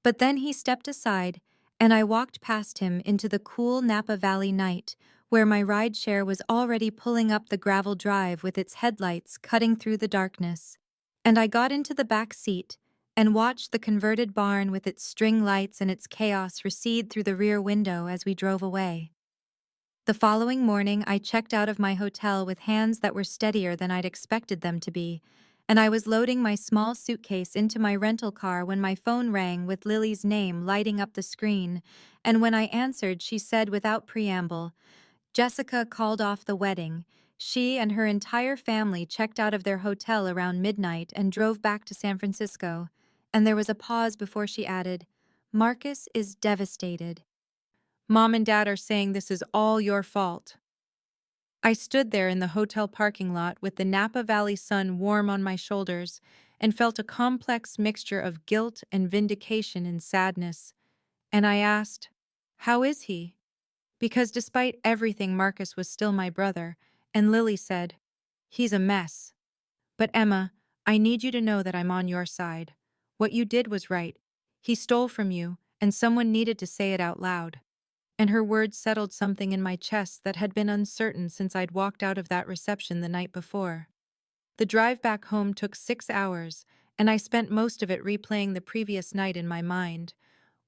But then he stepped aside, and I walked past him into the cool Napa Valley night, where my rideshare was already pulling up the gravel drive with its headlights cutting through the darkness. And I got into the back seat and watched the converted barn with its string lights and its chaos recede through the rear window as we drove away. The following morning, I checked out of my hotel with hands that were steadier than I'd expected them to be, and I was loading my small suitcase into my rental car when my phone rang with Lily's name lighting up the screen, and when I answered, she said without preamble, "Jessica called off the wedding. She and her entire family checked out of their hotel around midnight and drove back to San Francisco." And there was a pause before she added, "Marcus is devastated. Mom and Dad are saying this is all your fault." I stood there in the hotel parking lot with the Napa Valley sun warm on my shoulders and felt a complex mixture of guilt and vindication and sadness. And I asked, "How is he?" Because despite everything, Marcus was still my brother, and Lily said, "He's a mess. But Emma, I need you to know that I'm on your side. What you did was right. He stole from you, and someone needed to say it out loud." And her words settled something in my chest that had been uncertain since I'd walked out of that reception the night before. The drive back home took 6 hours, and I spent most of it replaying the previous night in my mind,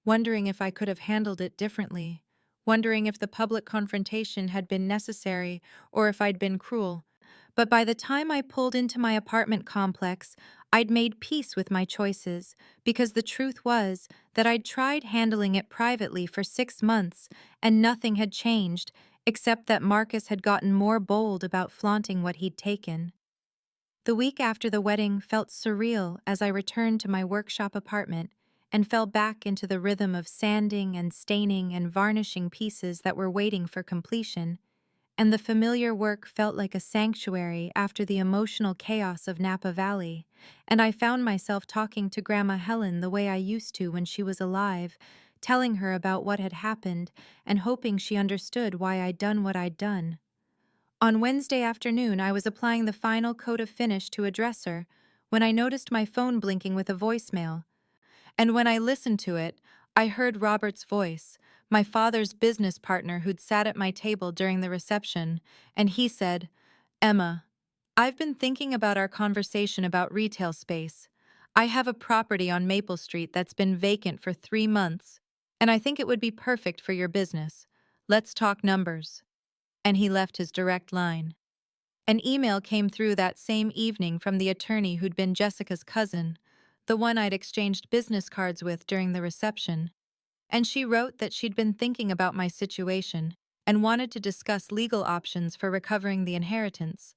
wondering if I could have handled it differently, wondering if the public confrontation had been necessary or if I'd been cruel. But by the time I pulled into my apartment complex, I'd made peace with my choices, because the truth was that I'd tried handling it privately for 6 months, and nothing had changed, except that Marcus had gotten more bold about flaunting what he'd taken. The week after the wedding felt surreal as I returned to my workshop apartment and fell back into the rhythm of sanding and staining and varnishing pieces that were waiting for completion, and the familiar work felt like a sanctuary after the emotional chaos of Napa Valley, and I found myself talking to Grandma Helen the way I used to when she was alive, telling her about what had happened and hoping she understood why I'd done what I'd done. On Wednesday afternoon, I was applying the final coat of finish to a dresser when I noticed my phone blinking with a voicemail. And when I listened to it, I heard Robert's voice, my father's business partner who'd sat at my table during the reception, and he said, "Emma, I've been thinking about our conversation about retail space. I have a property on Maple Street that's been vacant for 3 months, and I think it would be perfect for your business. Let's talk numbers." And he left his direct line. An email came through that same evening from the attorney who'd been Jessica's cousin, the one I'd exchanged business cards with during the reception. And she wrote that she'd been thinking about my situation and wanted to discuss legal options for recovering the inheritance.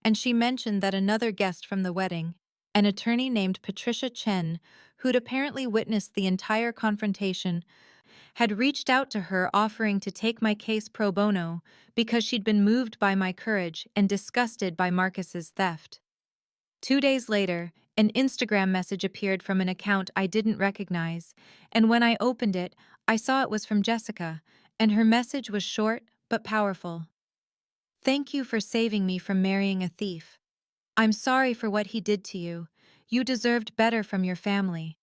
And she mentioned that another guest from the wedding, an attorney named Patricia Chen, who'd apparently witnessed the entire confrontation, had reached out to her offering to take my case pro bono because she'd been moved by my courage and disgusted by Marcus's theft. 2 days later, an Instagram message appeared from an account I didn't recognize, and when I opened it, I saw it was from Jessica, and her message was short but powerful. "Thank you for saving me from marrying a thief. I'm sorry for what he did to you. You deserved better from your family.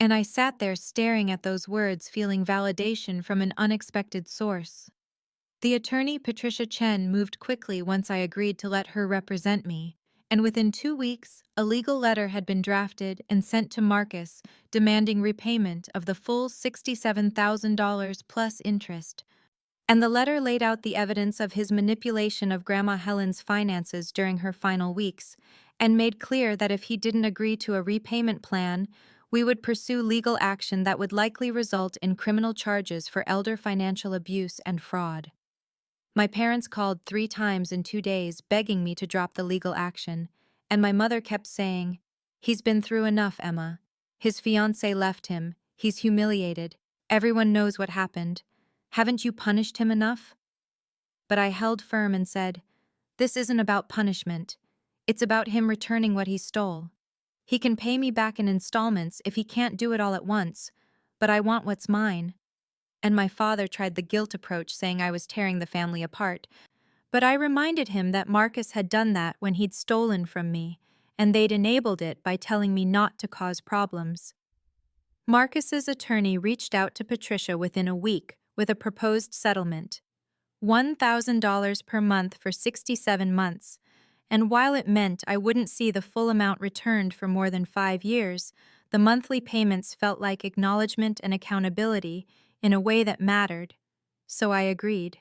And I sat there staring at those words, feeling validation from an unexpected source. The attorney Patricia Chen moved quickly once I agreed to let her represent me, and within 2 weeks, a legal letter had been drafted and sent to Marcus demanding repayment of the full $67,000 plus interest. And the letter laid out the evidence of his manipulation of Grandma Helen's finances during her final weeks, and made clear that if he didn't agree to a repayment plan, we would pursue legal action that would likely result in criminal charges for elder financial abuse and fraud. My parents called 3 times in 2 days begging me to drop the legal action, and my mother kept saying, "He's been through enough, Emma. His fiancée left him, he's humiliated, everyone knows what happened. Haven't you punished him enough?" But I held firm and said, "This isn't about punishment. It's about him returning what he stole. He can pay me back in installments if he can't do it all at once, but I want what's mine." And my father tried the guilt approach, saying I was tearing the family apart, but I reminded him that Marcus had done that when he'd stolen from me, and they'd enabled it by telling me not to cause problems. Marcus's attorney reached out to Patricia within a week with a proposed settlement, $1,000 per month for 67 months, and while it meant I wouldn't see the full amount returned for more than 5 years, the monthly payments felt like acknowledgement and accountability in a way that mattered, so I agreed.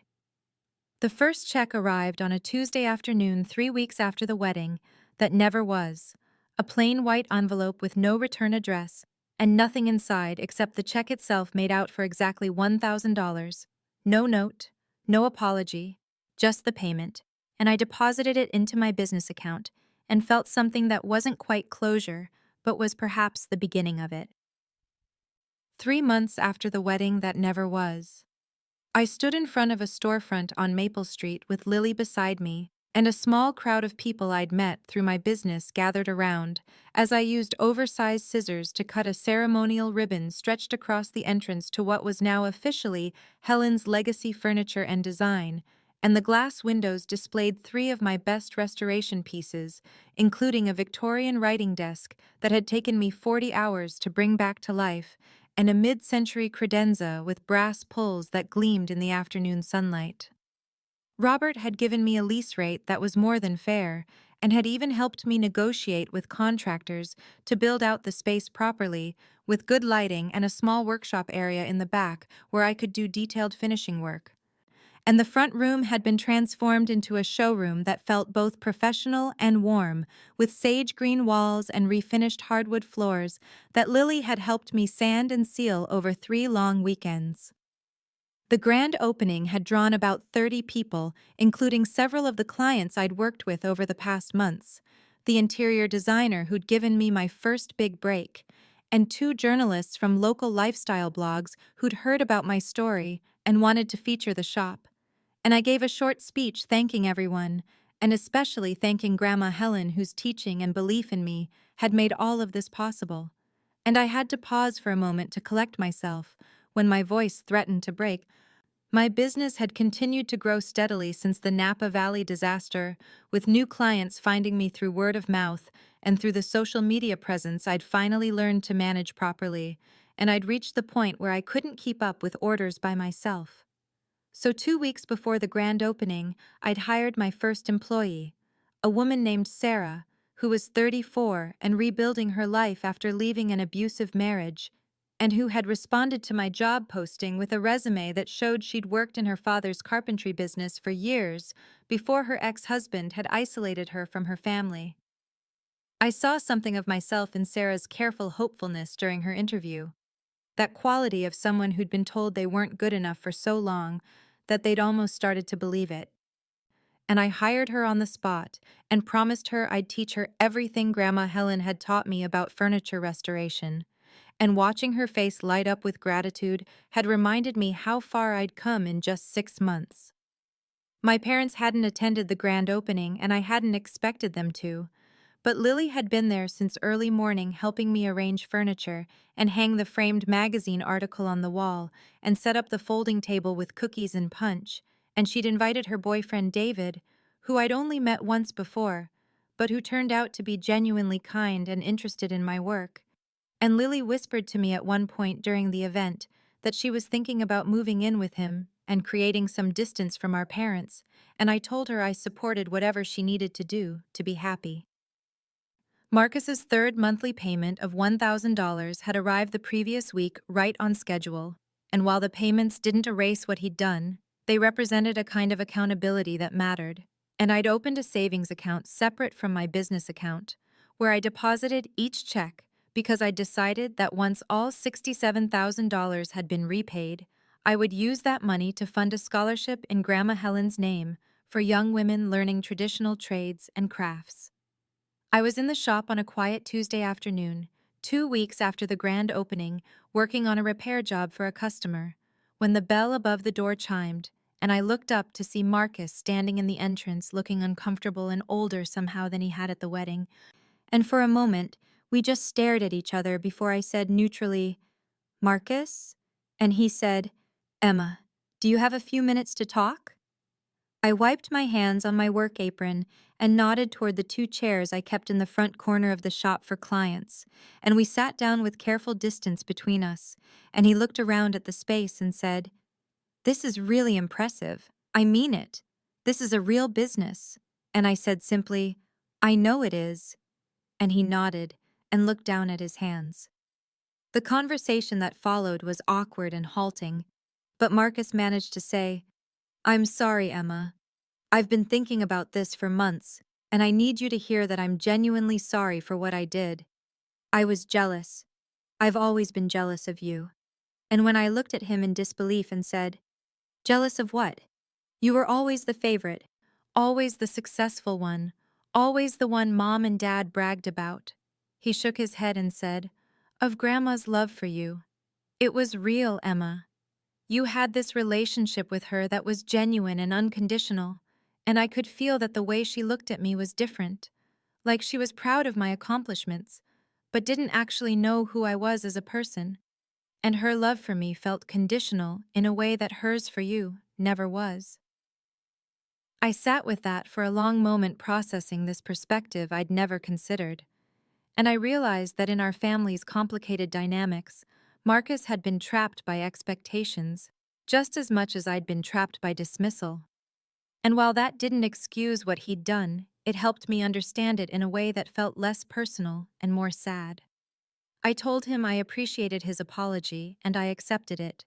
The first check arrived on a Tuesday afternoon 3 weeks after the wedding that never was, a plain white envelope with no return address, and nothing inside except the check itself made out for exactly $1,000. No note, no apology, just the payment, and I deposited it into my business account and felt something that wasn't quite closure, but was perhaps the beginning of it. 3 months after the wedding that never was, I stood in front of a storefront on Maple Street with Lily beside me, and a small crowd of people I'd met through my business gathered around as I used oversized scissors to cut a ceremonial ribbon stretched across the entrance to what was now officially Helen's Legacy Furniture and Design, and the glass windows displayed 3 of my best restoration pieces, including a Victorian writing desk that had taken me 40 hours to bring back to life, and a mid-century credenza with brass pulls that gleamed in the afternoon sunlight. Robert had given me a lease rate that was more than fair, and had even helped me negotiate with contractors to build out the space properly, with good lighting and a small workshop area in the back where I could do detailed finishing work. And the front room had been transformed into a showroom that felt both professional and warm, with sage green walls and refinished hardwood floors that Lily had helped me sand and seal over 3 long weekends. The grand opening had drawn about 30 people, including several of the clients I'd worked with over the past months, the interior designer who'd given me my first big break, and 2 journalists from local lifestyle blogs who'd heard about my story and wanted to feature the shop. And I gave a short speech thanking everyone, and especially thanking Grandma Helen, whose teaching and belief in me had made all of this possible. And I had to pause for a moment to collect myself when my voice threatened to break. My business had continued to grow steadily since the Napa Valley disaster, with new clients finding me through word of mouth and through the social media presence I'd finally learned to manage properly, and I'd reached the point where I couldn't keep up with orders by myself. So 2 weeks before the grand opening, I'd hired my first employee, a woman named Sarah, who was 34 and rebuilding her life after leaving an abusive marriage, and who had responded to my job posting with a resume that showed she'd worked in her father's carpentry business for years before her ex-husband had isolated her from her family. I saw something of myself in Sarah's careful hopefulness during her interview, that quality of someone who'd been told they weren't good enough for so long that they'd almost started to believe it. And I hired her on the spot and promised her I'd teach her everything Grandma Helen had taught me about furniture restoration. And watching her face light up with gratitude had reminded me how far I'd come in just 6 months. My parents hadn't attended the grand opening, and I hadn't expected them to, but Lily had been there since early morning helping me arrange furniture and hang the framed magazine article on the wall and set up the folding table with cookies and punch, and she'd invited her boyfriend David, who I'd only met once before, but who turned out to be genuinely kind and interested in my work. And Lily whispered to me at one point during the event that she was thinking about moving in with him and creating some distance from our parents, and I told her I supported whatever she needed to do to be happy. Marcus's third monthly payment of $1,000 had arrived the previous week right on schedule, and while the payments didn't erase what he'd done, they represented a kind of accountability that mattered. And I'd opened a savings account separate from my business account, where I deposited each check because I decided that once all $67,000 had been repaid, I would use that money to fund a scholarship in Grandma Helen's name for young women learning traditional trades and crafts. I was in the shop on a quiet Tuesday afternoon, 2 weeks after the grand opening, working on a repair job for a customer, when the bell above the door chimed, and I looked up to see Marcus standing in the entrance looking uncomfortable and older somehow than he had at the wedding. And for a moment, we just stared at each other before I said neutrally, "Marcus?" And he said, "Emma, do you have a few minutes to talk?" I wiped my hands on my work apron and nodded toward the 2 chairs I kept in the front corner of the shop for clients, and we sat down with careful distance between us, and he looked around at the space and said, "This is really impressive. I mean it. This is a real business." And I said simply, "I know it is." And he nodded and looked down at his hands. The conversation that followed was awkward and halting, but Marcus managed to say, "I'm sorry, Emma. I've been thinking about this for months, and I need you to hear that I'm genuinely sorry for what I did. I was jealous. I've always been jealous of you." And when I looked at him in disbelief and said, "Jealous of what? You were always the favorite, always the successful one, always the one Mom and Dad bragged about." He shook his head and said, "Of Grandma's love for you. It was real, Emma. You had this relationship with her that was genuine and unconditional, and I could feel that the way she looked at me was different, like she was proud of my accomplishments, but didn't actually know who I was as a person. And her love for me felt conditional in a way that hers for you never was." I sat with that for a long moment, processing this perspective I'd never considered, and I realized that in our family's complicated dynamics, Marcus had been trapped by expectations just as much as I'd been trapped by dismissal. And while that didn't excuse what he'd done, it helped me understand it in a way that felt less personal and more sad. I told him I appreciated his apology and I accepted it.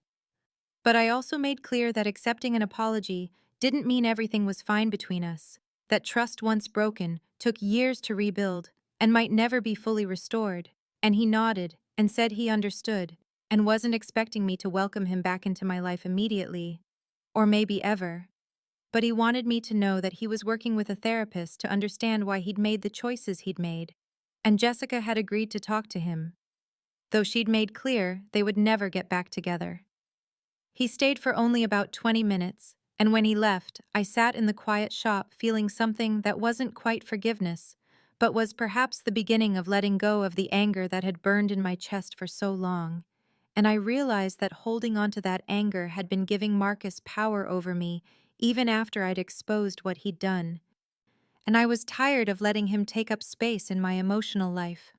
But I also made clear that accepting an apology didn't mean everything was fine between us, that trust once broken took years to rebuild and might never be fully restored. And he nodded and said he understood and wasn't expecting me to welcome him back into my life immediately, or maybe ever. But he wanted me to know that he was working with a therapist to understand why he'd made the choices he'd made, and Jessica had agreed to talk to him, though she'd made clear they would never get back together. He stayed for only about 20 minutes, and when he left, I sat in the quiet shop feeling something that wasn't quite forgiveness, but was perhaps the beginning of letting go of the anger that had burned in my chest for so long. And I realized that holding on to that anger had been giving Marcus power over me even after I'd exposed what he'd done. And I was tired of letting him take up space in my emotional life.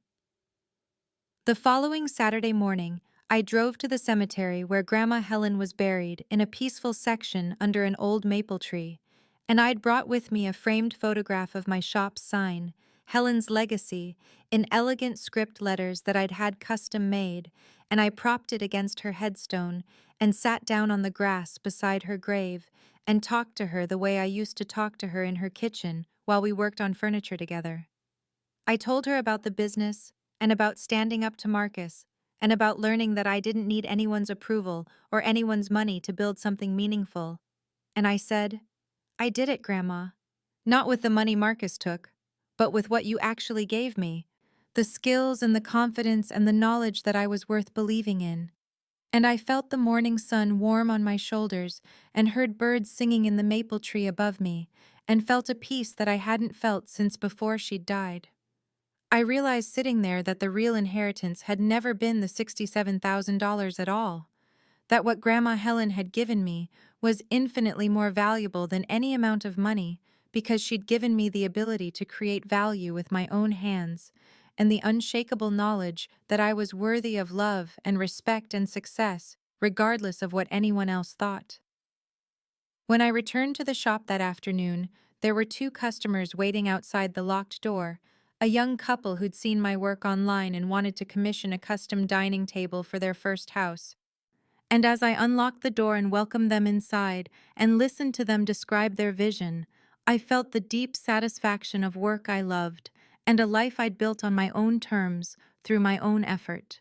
The following Saturday morning, I drove to the cemetery where Grandma Helen was buried in a peaceful section under an old maple tree, and I'd brought with me a framed photograph of my shop's sign, Helen's Legacy, in elegant script letters that I'd had custom made, and I propped it against her headstone and sat down on the grass beside her grave and talked to her the way I used to talk to her in her kitchen while we worked on furniture together. I told her about the business and about standing up to Marcus and about learning that I didn't need anyone's approval or anyone's money to build something meaningful. And I said, "I did it, Grandma. Not with the money Marcus took, but with what you actually gave me, the skills and the confidence and the knowledge that I was worth believing in." And I felt the morning sun warm on my shoulders and heard birds singing in the maple tree above me and felt a peace that I hadn't felt since before she'd died. I realized sitting there that the real inheritance had never been the $67,000 at all, that what Grandma Helen had given me was infinitely more valuable than any amount of money because she'd given me the ability to create value with my own hands, and the unshakable knowledge that I was worthy of love and respect and success, regardless of what anyone else thought. When I returned to the shop that afternoon, there were two customers waiting outside the locked door, a young couple who'd seen my work online and wanted to commission a custom dining table for their first house. And as I unlocked the door and welcomed them inside and listened to them describe their vision, I felt the deep satisfaction of work I loved and a life I'd built on my own terms through my own effort.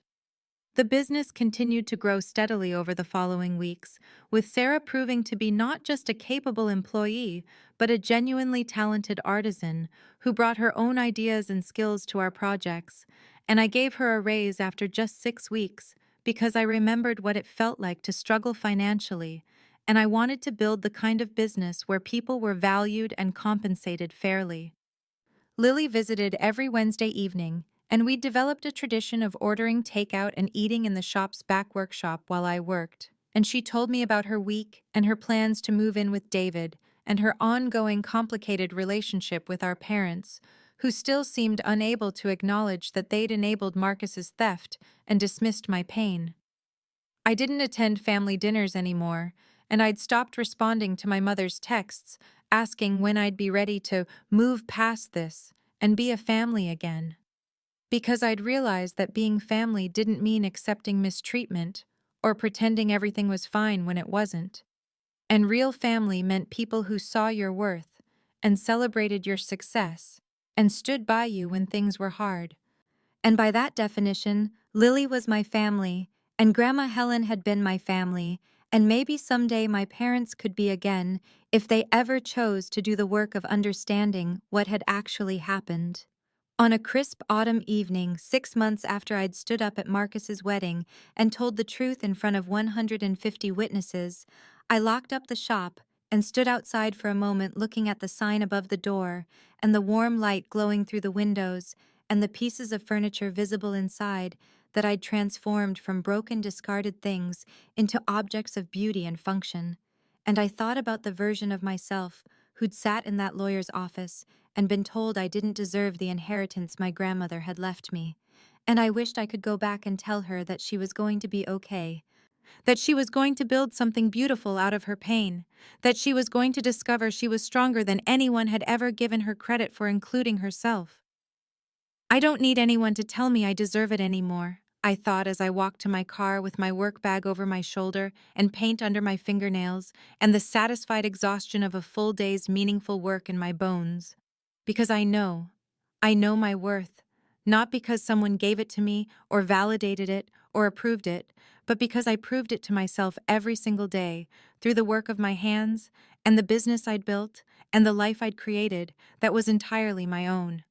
The business continued to grow steadily over the following weeks, with Sarah proving to be not just a capable employee, but a genuinely talented artisan who brought her own ideas and skills to our projects. And I gave her a raise after just 6 weeks because I remembered what it felt like to struggle financially, and I wanted to build the kind of business where people were valued and compensated fairly. Lily visited every Wednesday evening, and we developed a tradition of ordering takeout and eating in the shop's back workshop while I worked. And she told me about her week and her plans to move in with David and her ongoing complicated relationship with our parents, who still seemed unable to acknowledge that they'd enabled Marcus's theft and dismissed my pain. I didn't attend family dinners anymore, and I'd stopped responding to my mother's texts, asking when I'd be ready to move past this and be a family again. Because I'd realized that being family didn't mean accepting mistreatment or pretending everything was fine when it wasn't. And real family meant people who saw your worth and celebrated your success and stood by you when things were hard. And by that definition, Lily was my family, and Grandma Helen had been my family, and maybe someday my parents could be again if they ever chose to do the work of understanding what had actually happened. On a crisp autumn evening, 6 months after I'd stood up at Marcus's wedding and told the truth in front of 150 witnesses, I locked up the shop and stood outside for a moment looking at the sign above the door and the warm light glowing through the windows and the pieces of furniture visible inside that I'd transformed from broken, discarded things into objects of beauty and function. And I thought about the version of myself who'd sat in that lawyer's office and been told I didn't deserve the inheritance my grandmother had left me. And I wished I could go back and tell her that she was going to be okay, that she was going to build something beautiful out of her pain, that she was going to discover she was stronger than anyone had ever given her credit for, including herself. I don't need anyone to tell me I deserve it anymore, I thought as I walked to my car with my work bag over my shoulder and paint under my fingernails and the satisfied exhaustion of a full day's meaningful work in my bones. Because I know my worth, not because someone gave it to me or validated it or approved it, but because I proved it to myself every single day through the work of my hands and the business I'd built and the life I'd created that was entirely my own.